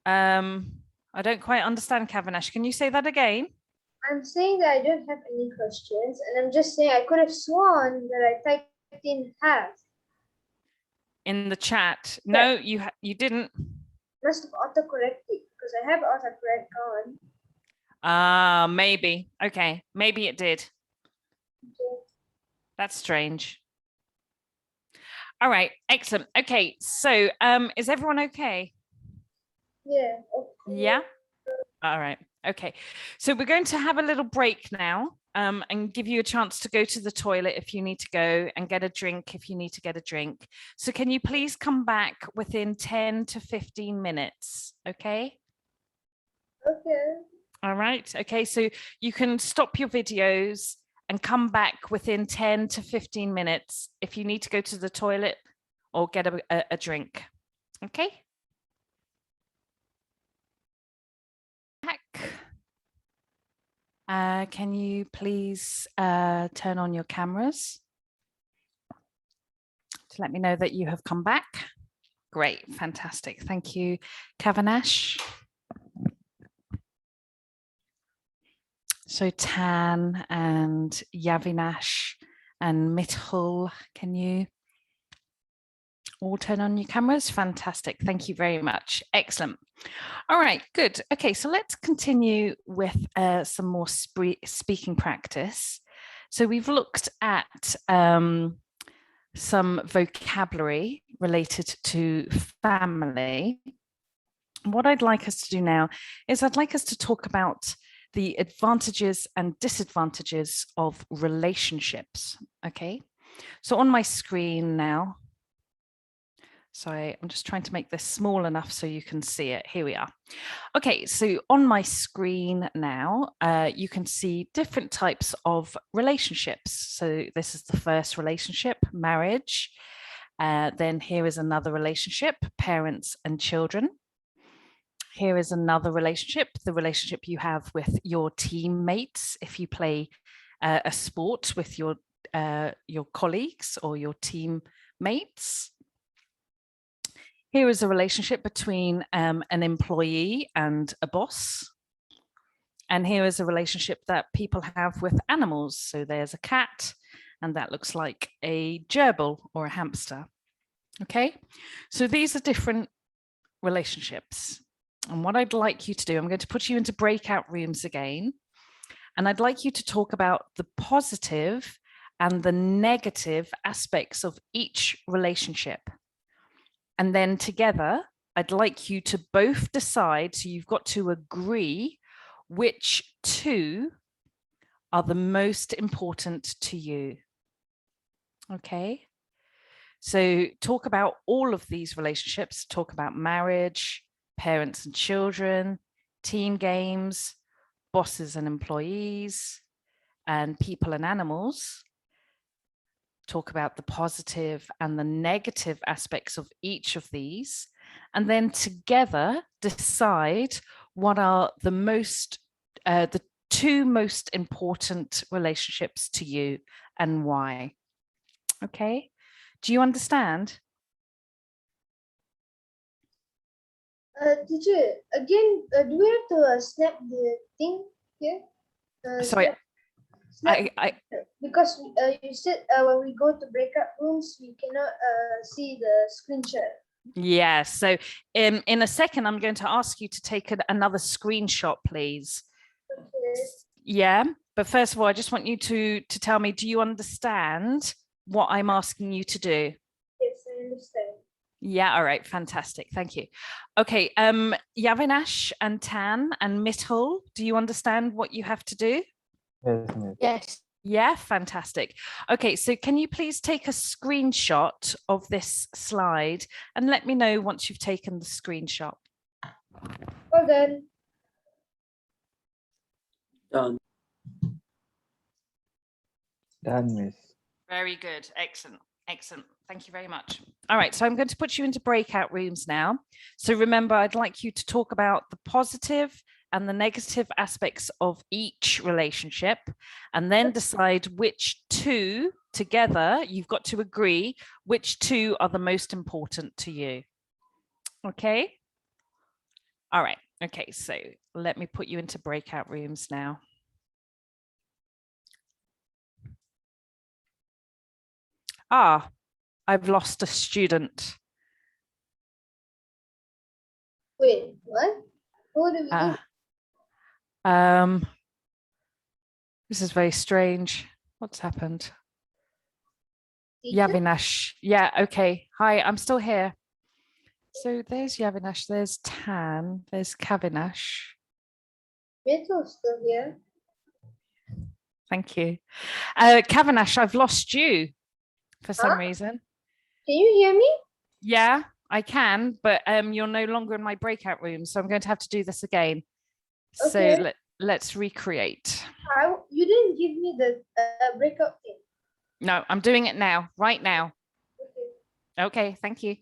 I don't quite understand, Kavanash. Can you say that again? I'm saying that I don't have any questions, and I'm just saying I could have sworn that I typed in have. In the chat. No, you didn't. Must have autocorrected because I have autocorrect on. Maybe. Okay, maybe it did. Okay. That's strange. All right, excellent. Okay, so is everyone okay? Yeah. Okay. Yeah. All right. Okay. So we're going to have a little break now and give you a chance to go to the toilet if you need to go and get a drink if you need to get a drink. So can you please come back within 10 to 15 minutes? Okay. Okay. All right. Okay. So you can stop your videos and come back within 10 to 15 minutes if you need to go to the toilet or get a drink. Okay. Can you please turn on your cameras to let me know that you have come back? Great, fantastic. Thank you, Kavanash. So Tan and Yavinash and Mithul, can you all turn on your cameras? Fantastic. Thank you very much. Excellent. All right, good. Okay, so let's continue with some more speaking practice. So we've looked at some vocabulary related to family. What I'd like us to do now is I'd like us to talk about the advantages and disadvantages of relationships. Okay, so on my screen now, sorry, I'm just trying to make this small enough so you can see it. Here we are. Okay, so on my screen now, you can see different types of relationships. So this is the first relationship, marriage. Then here is another relationship, parents and children. Here is another relationship, the relationship you have with your teammates if you play a sport with your colleagues or your teammates. Here is a relationship between an employee and a boss. And here is a relationship that people have with animals. So there's a cat, and that looks like a gerbil or a hamster. Okay, so these are different relationships. And what I'd like you to do, I'm going to put you into breakout rooms again. And I'd like you to talk about the positive and the negative aspects of each relationship. And then together, I'd like you to both decide, so you've got to agree which two are the most important to you. Okay, so talk about all of these relationships, talk about marriage, parents and children, team games, bosses and employees, and people and animals. talk about the positive and the negative aspects of each of these, and then together decide what are the two most important relationships to you and why. Okay, do you understand? Teacher, again, do we have to snap the thing here? Sorry, snap I because you said when we go to breakout rooms, we cannot see the screenshot. yeah, so in a second, I'm going to ask you to take another screenshot, please. Okay. Yeah, but first of all, I just want you to tell me, do you understand what I'm asking you to do? Yes, I understand. Yeah, all right, fantastic. Thank you. Okay, Yavinash and Tan and Mithul, do you understand what you have to do? Yes, Miss. Yes. Yeah, fantastic. Okay, so can you please take a screenshot of this slide and let me know once you've taken the screenshot? Well done. Done. Done, Miss. Very good. Excellent. Excellent. Thank you very much. All right, so I'm going to put you into breakout rooms now. So remember, I'd like you to talk about the positive and the negative aspects of each relationship, and then decide which two together, you've got to agree, which two are the most important to you. Okay? All right. Okay, so let me put you into breakout rooms now. Ah, I've lost a student. Wait, what? What do we do? This is very strange. What's happened? Teacher? Yavinash. Yeah, okay. Hi, I'm still here. So there's Yavinash, there's Tan, there's Kavinash. Mitchell's still here. Thank you. Kavinash, I've lost you for some Huh? reason. Can you hear me? Yeah, I can, but you're no longer in my breakout room, so I'm going to have to do this again. Okay. So let's recreate. You didn't give me the breakout thing. No, I'm doing it now, right now. Okay. Okay, thank you.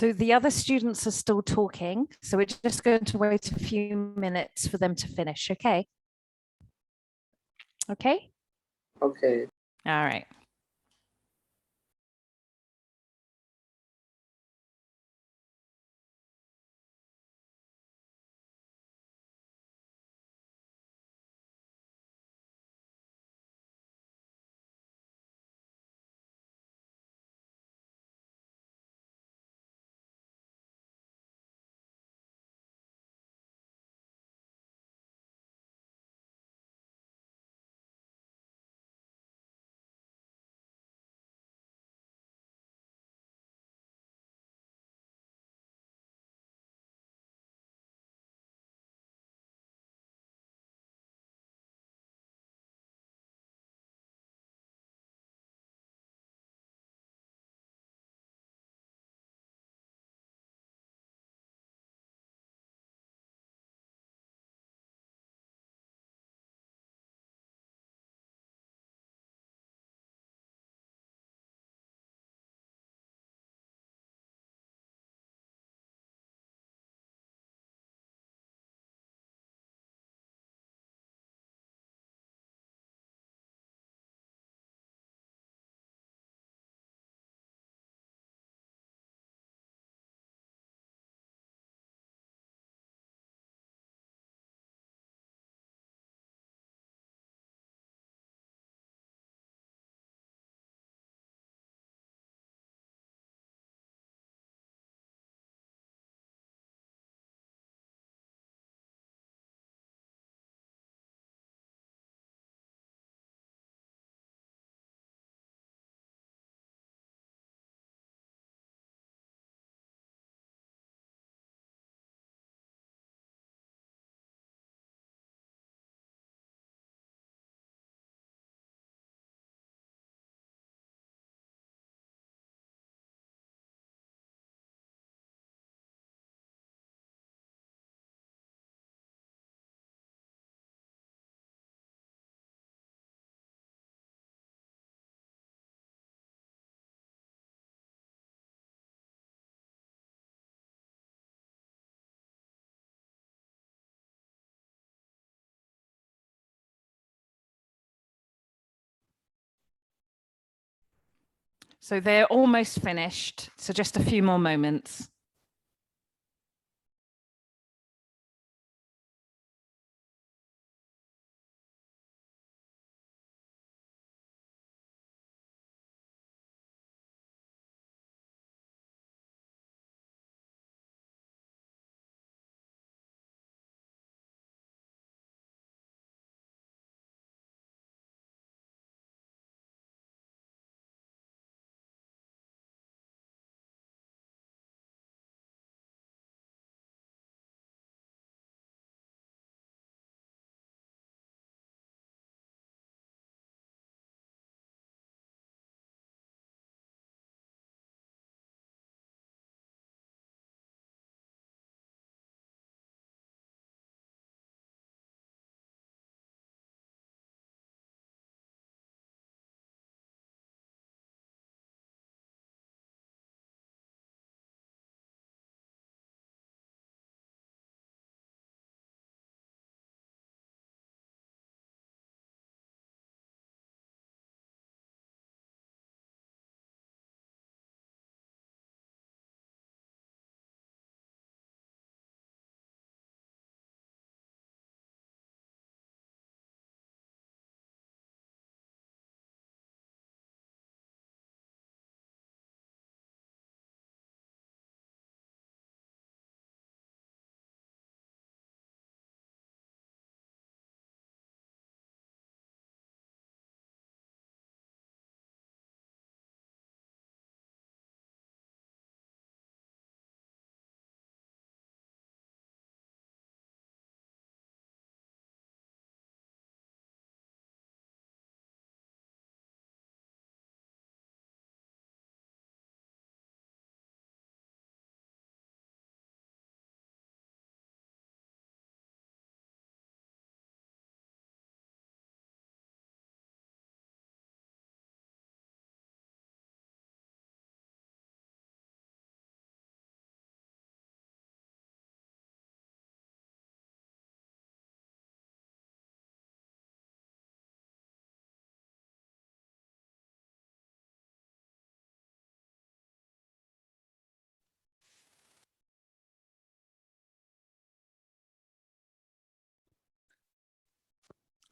So the other students are still talking, so we're just going to wait a few minutes for them to finish, okay? Okay? Okay. All right. So they're almost finished. So just a few more moments.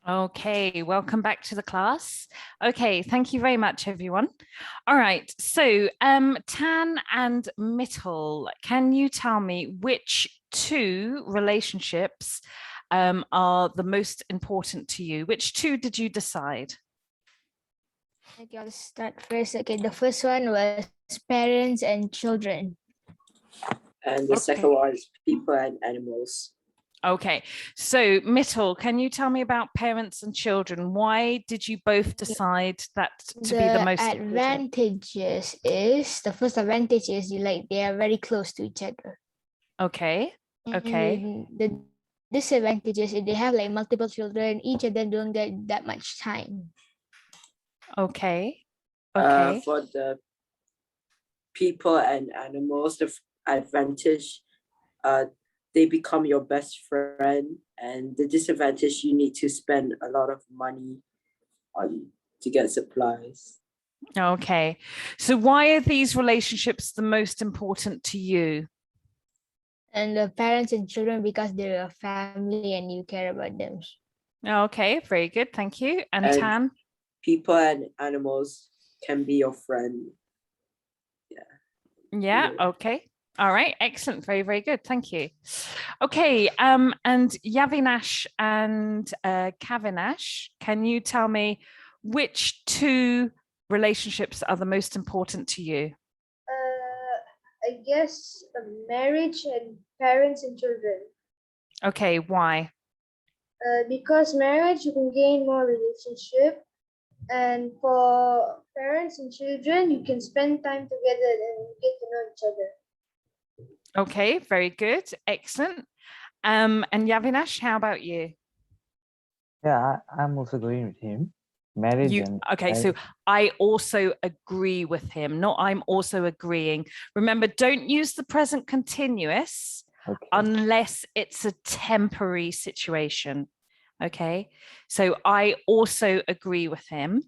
Okay, welcome back to the class. Okay, thank you very much, everyone. All right, so Tan and Mittal, can you tell me which two relationships are the most important to you? Which two did you decide? Okay, I'll start first. Okay, the first one was parents and children. And the second one is people and animals. Okay, so Mittal, can you tell me about parents and children? Why did you both decide that to be the most important? Advantages is, the first advantage is they are very close to each other. Okay, okay. And the disadvantages is they have like multiple children, each of them don't get that much time. Okay, okay. For the people and animals, the advantage, they become your best friend, and the disadvantage, you need to spend a lot of money on to get supplies. Okay, so why are these relationships the most important to you? And the parents and children, because they're a family and you care about them. Okay, very good, thank you. And Tan? People and animals can be your friend. Yeah, okay. All right, excellent. Very, very good. Thank you. Okay, and Yavinash and Kavinash, can you tell me which two relationships are the most important to you? I guess marriage and parents and children. Okay, why? Because marriage, you can gain more relationship. And for parents and children, you can spend time together and get to know each other. Okay, very good. Excellent. And Yavinash, how about you? Yeah, I'm also going with him. Marriage Okay, so I also agree with him. Not I'm also agreeing. Remember, don't use the present continuous unless it's a temporary situation. Okay, so I also agree with him.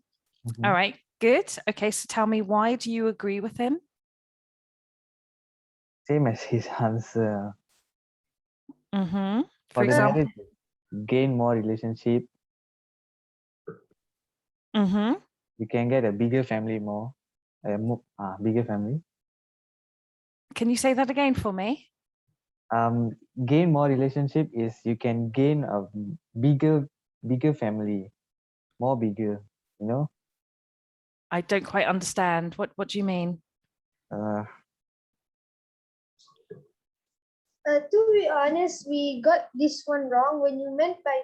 All right, good. Okay, so tell me, why do you agree with him? Same as his answer. For example, marriage, gain more relationship. You can get a bigger family bigger family. Can you say that again for me? Gain more relationship is you can gain a bigger family, more bigger, you know. I don't quite understand. What do you mean? To be honest, we got this one wrong. When you meant by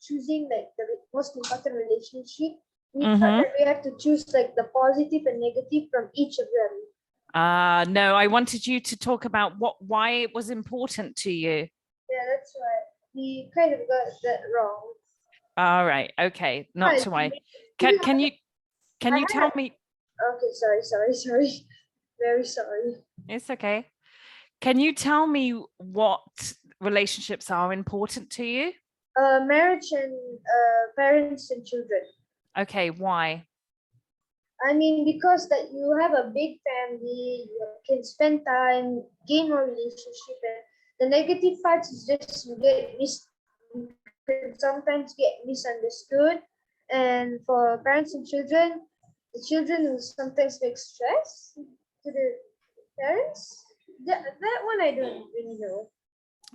choosing like the most important relationship, we thought that we have to choose like the positive and negative from each of them. No, I wanted you to talk about why it was important to you. Yeah, that's why we kind of got that wrong. All right, okay, not to worry. Can you tell me? Okay, sorry. Very sorry. It's okay. Can you tell me what relationships are important to you? Marriage and parents and children. Okay, why? I mean, because that you have a big family, you can spend time, gain more relationship, and the negative parts is just you can sometimes get misunderstood. And for parents and children, the children will sometimes make stress to the parents. That one I don't really know.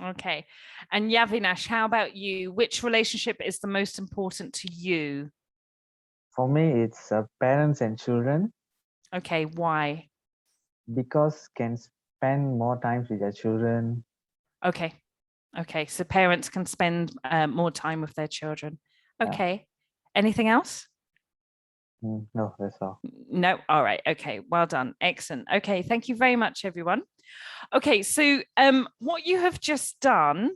Okay. And Yavinash, how about you? Which relationship is the most important to you? For me, it's parents and children. Okay, why? Because can spend more time with their children. Okay. Okay, so parents can spend more time with their children. Okay. Yeah. Anything else? No, that's all. No. All right. Okay. Well done. Excellent. Okay. Thank you very much, everyone. Okay. So what you have just done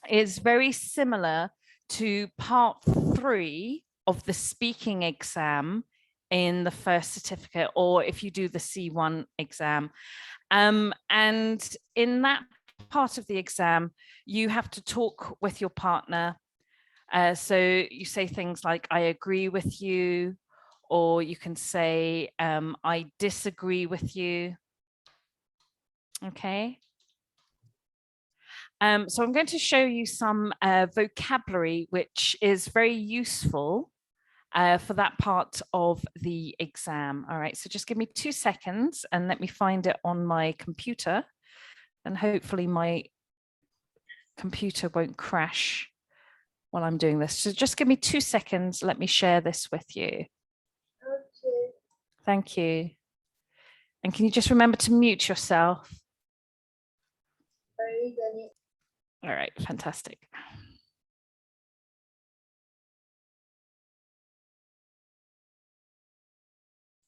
is very similar to part 3 of the speaking exam in the first certificate, or if you do the C1 exam. And in that part of the exam, you have to talk with your partner. So you say things like, I agree with you, or you can say, I disagree with you. Okay. So I'm going to show you some vocabulary which is very useful for that part of the exam. All right, so just give me 2 seconds and let me find it on my computer, and hopefully my computer won't crash while I'm doing this. So just give me 2 seconds. Let me share this with you. Okay. Thank you. And can you just remember to mute yourself? Already done it. All right, fantastic.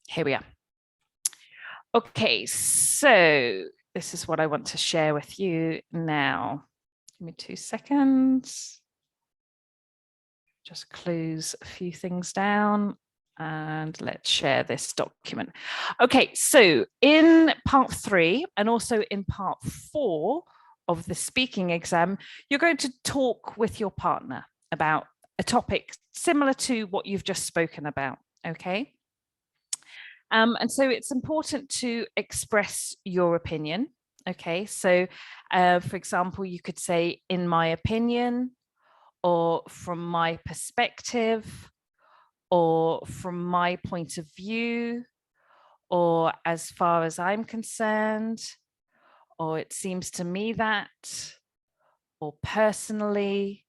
Here we are. Okay, so this is what I want to share with you now. Give me 2 seconds. Just close a few things down and let's share this document. Okay, so in part 3 and also in part 4 of the speaking exam, you're going to talk with your partner about a topic similar to what you've just spoken about, okay? And so it's important to express your opinion, okay? So for example, you could say, in my opinion, or from my perspective, or from my point of view, or as far as I'm concerned, or it seems to me that, or personally,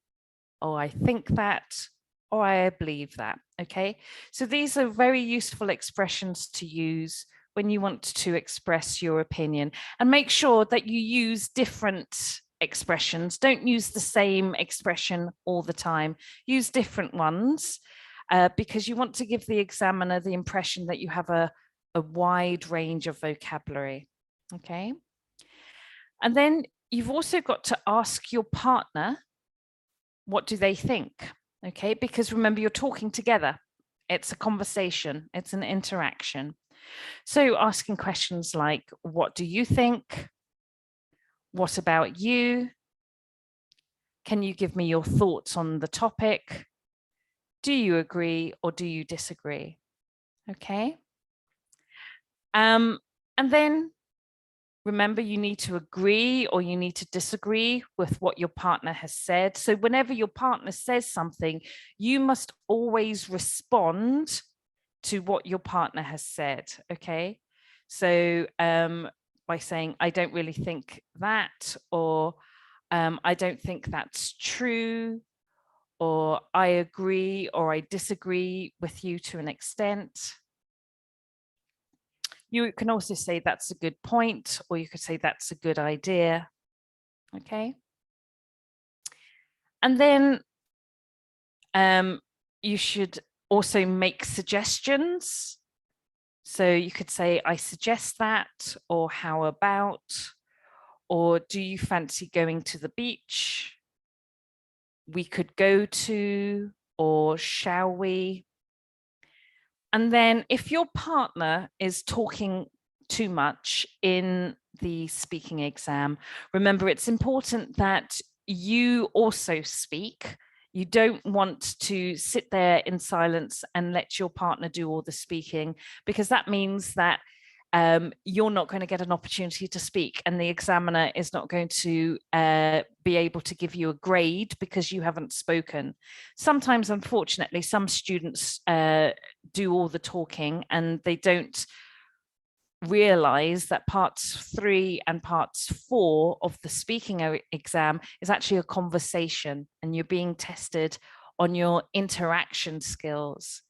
or I think that, or I believe that, okay? So these are very useful expressions to use when you want to express your opinion, and make sure that you use different expressions. Don't use the same expression all the time. Use different ones because you want to give the examiner the impression that you have a wide range of vocabulary, okay? And then you've also got to ask your partner, what do they think? Okay, because remember, you're talking together. It's a conversation, it's an interaction. So asking questions like, what do you think? What about you? Can you give me your thoughts on the topic? Do you agree or do you disagree? Okay. And then remember, you need to agree or you need to disagree with what your partner has said. So whenever your partner says something, you must always respond to what your partner has said, okay? So by saying, I don't really think that, or I don't think that's true, or I agree or I disagree with you to an extent. You can also say that's a good point, or you could say that's a good idea, okay? And then you should also make suggestions. So you could say, I suggest that, or how about, or do you fancy going to the beach? We could go to, or shall we? And then if your partner is talking too much in the speaking exam, remember, it's important that you also speak. You don't want to sit there in silence and let your partner do all the speaking, because that means that you're not going to get an opportunity to speak, and the examiner is not going to be able to give you a grade because you haven't spoken. Sometimes, unfortunately, some students do all the talking and they don't realize that parts 3 and parts 4 of the speaking exam is actually a conversation, and you're being tested on your interaction skills.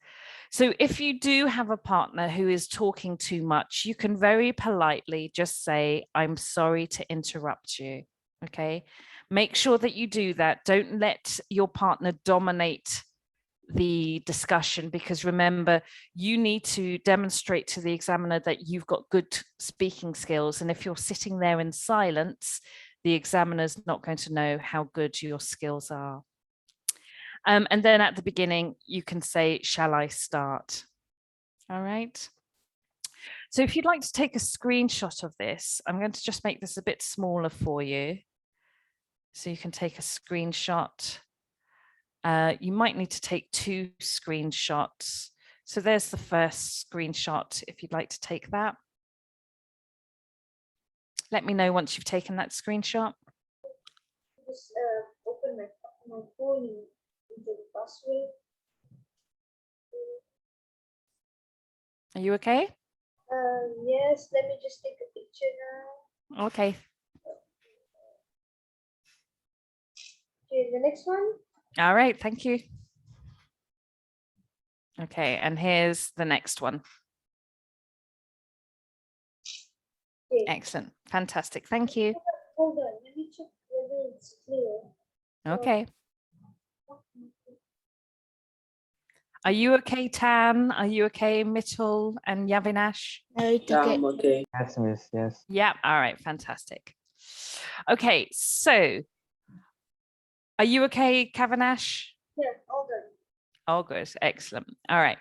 So if you do have a partner who is talking too much, you can very politely just say, I'm sorry to interrupt you, okay? Make sure that you do that. Don't let your partner dominate the discussion, because remember, you need to demonstrate to the examiner that you've got good speaking skills. And if you're sitting there in silence, the examiner's not going to know how good your skills are. And then at the beginning, you can say, shall I start? All right. So if you'd like to take a screenshot of this, I'm going to just make this a bit smaller for you, so you can take a screenshot. You might need to take 2 screenshots. So there's the first screenshot, if you'd like to take that. Let me know once you've taken that screenshot. just open my phone and enter the password. Are you okay? Yes, let me just take a picture now. Okay. Okay, the next one. All right. Thank you. Okay. And here's the next one. Okay. Excellent. Fantastic. Thank you. Hold on, let me check whether it's clear. Okay. Are you okay, Tan? Are you okay, Mittal and Yavinash? It's Yeah, okay. I'm okay. Yes, miss. Yes. Yeah. All right. Fantastic. Okay. So are you okay, Kavanash? Yeah, hold on. Oh, good. Excellent. All right.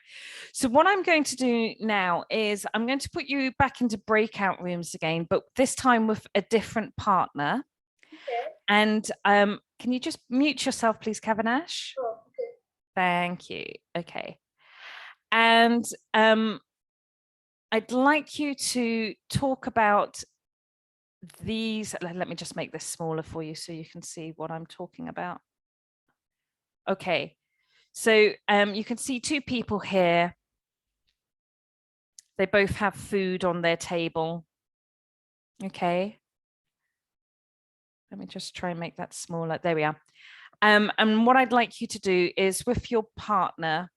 So what I'm going to do now is I'm going to put you back into breakout rooms again, but this time with a different partner. Okay. And can you just mute yourself, please, Kavanash? Oh, okay. Thank you. Okay. And I'd like you to talk about these. Let me just make this smaller for you so you can see what I'm talking about. Okay. So you can see two people here. They both have food on their table. Okay. Let me just try and make that smaller. There we are. And what I'd like you to do is with your partner,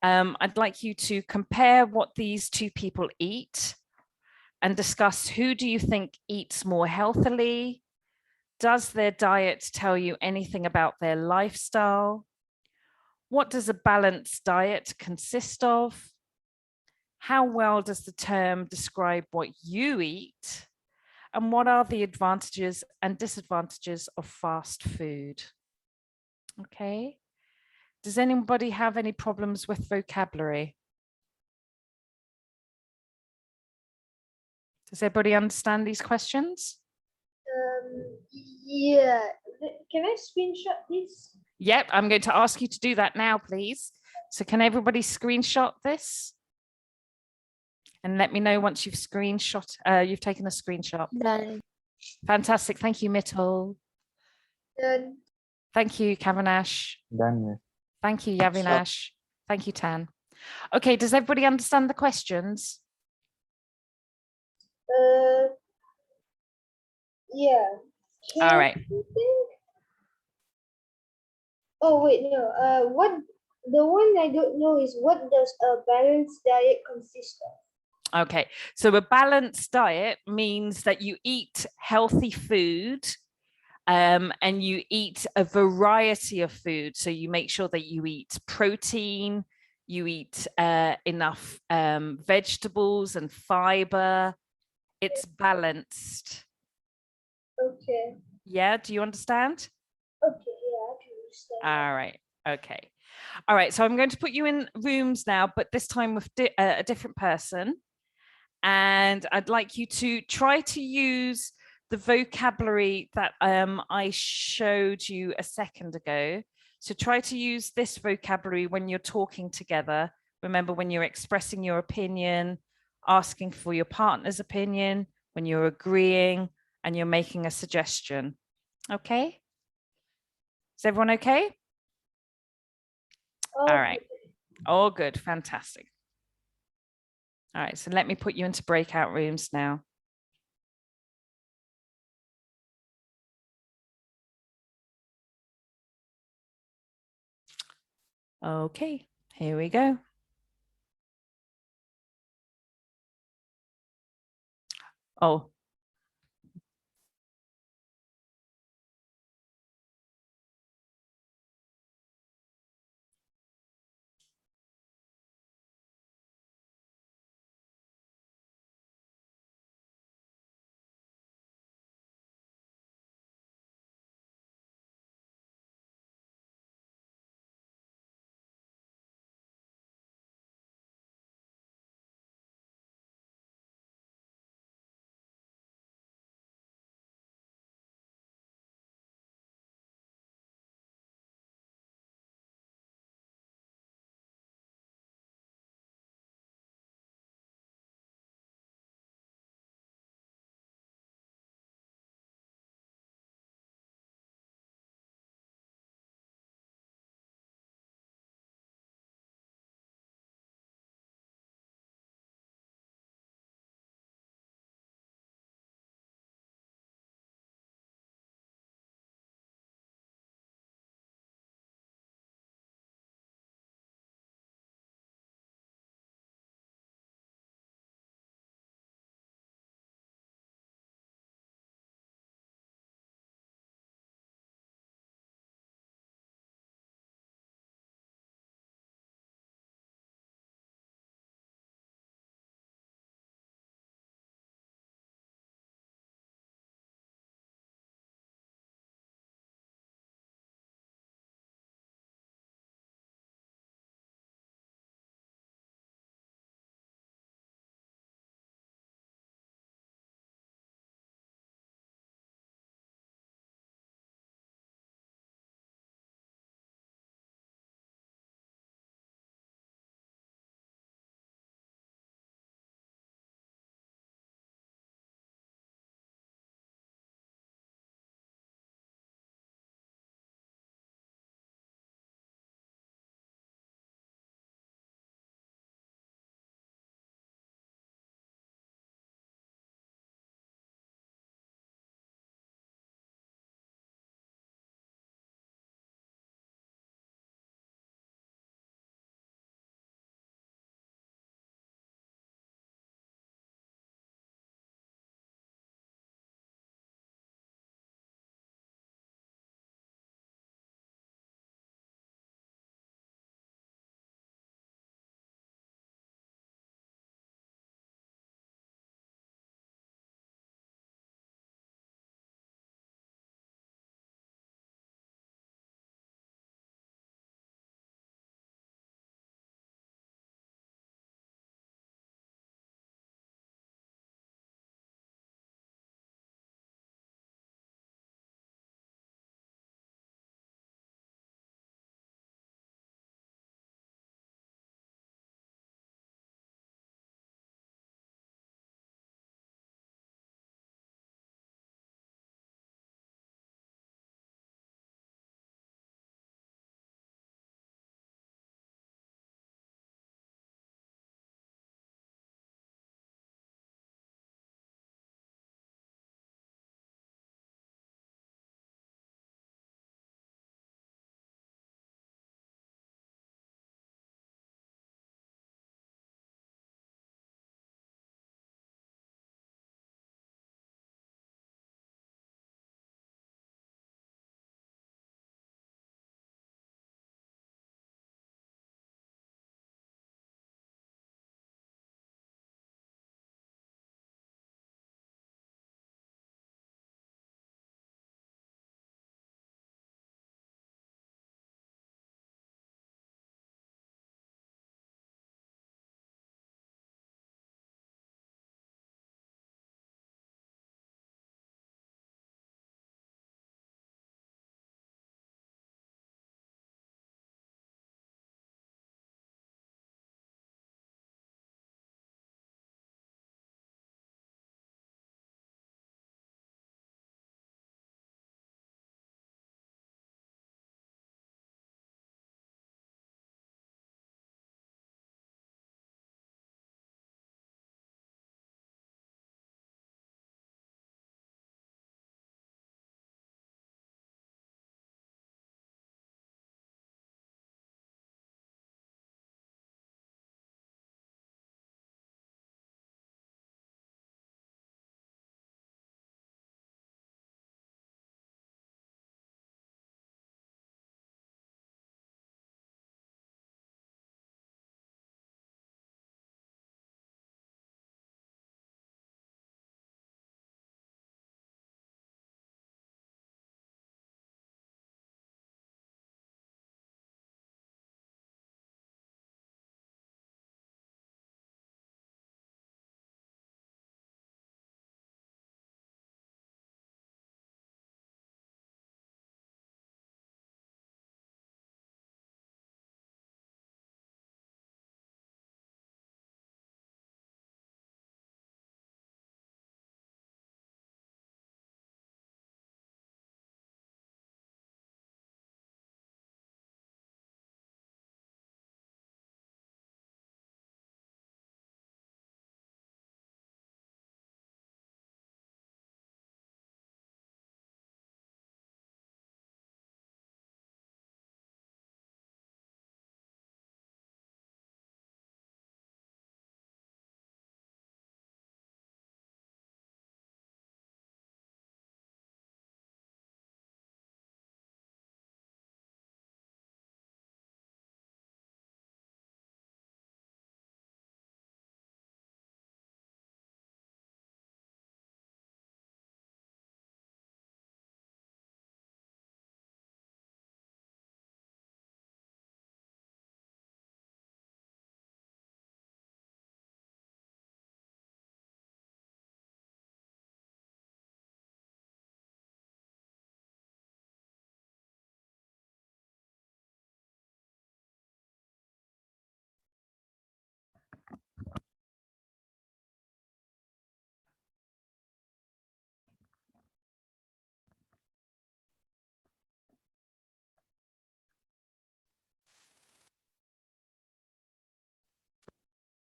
I'd like you to compare what these two people eat and discuss who do you think eats more healthily? Does their diet tell you anything about their lifestyle? What does a balanced diet consist of? How well does the term describe what you eat? And what are the advantages and disadvantages of fast food? Okay. Does anybody have any problems with vocabulary? Does everybody understand these questions? Yeah. Can I screenshot this? Yep, I'm going to ask you to do that now, please. So can everybody screenshot this? And let me know once you've you've taken a screenshot. Done. Fantastic. Thank you, Mittal. Then Thank you, Kavanash. Done, miss. Thank you, Yavinash. Thank you, Tan. Okay, does everybody understand the questions? yeah. All right. Oh wait, no. What the one I don't know is what does a balanced diet consist of? Okay, so a balanced diet means that you eat healthy food and you eat a variety of food. So you make sure that you eat protein, you eat enough vegetables and fiber. It's balanced. Okay. Yeah, do you understand? Okay, yeah, I can understand. All right, okay. All right, so I'm going to put you in rooms now, but this time with a different person. And I'd like you to try to use the vocabulary that I showed you a second ago. So try to use this vocabulary when you're talking together. Remember, when you're expressing your opinion, asking for your partner's opinion, when you're agreeing and you're making a suggestion. Okay? Is everyone okay? Oh, All right. All good. Fantastic. All right, so let me put you into breakout rooms now. Okay, here we go. Oh,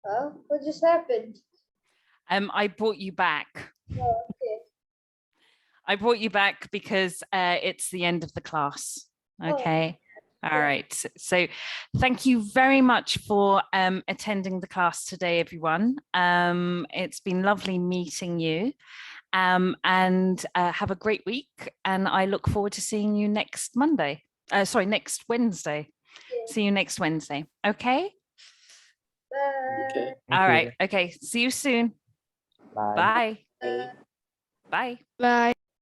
What just happened? I brought you back. Oh, okay. I brought you back because it's the end of the class. Okay. All right. So thank you very much for attending the class today, everyone. It's been lovely meeting you. And have a great week. And I look forward to seeing you next Monday. Next Wednesday. Yeah. See you next Wednesday. Okay. Bye. Okay. All right. Okay. See you soon. Bye. Bye. Okay. Bye. Bye.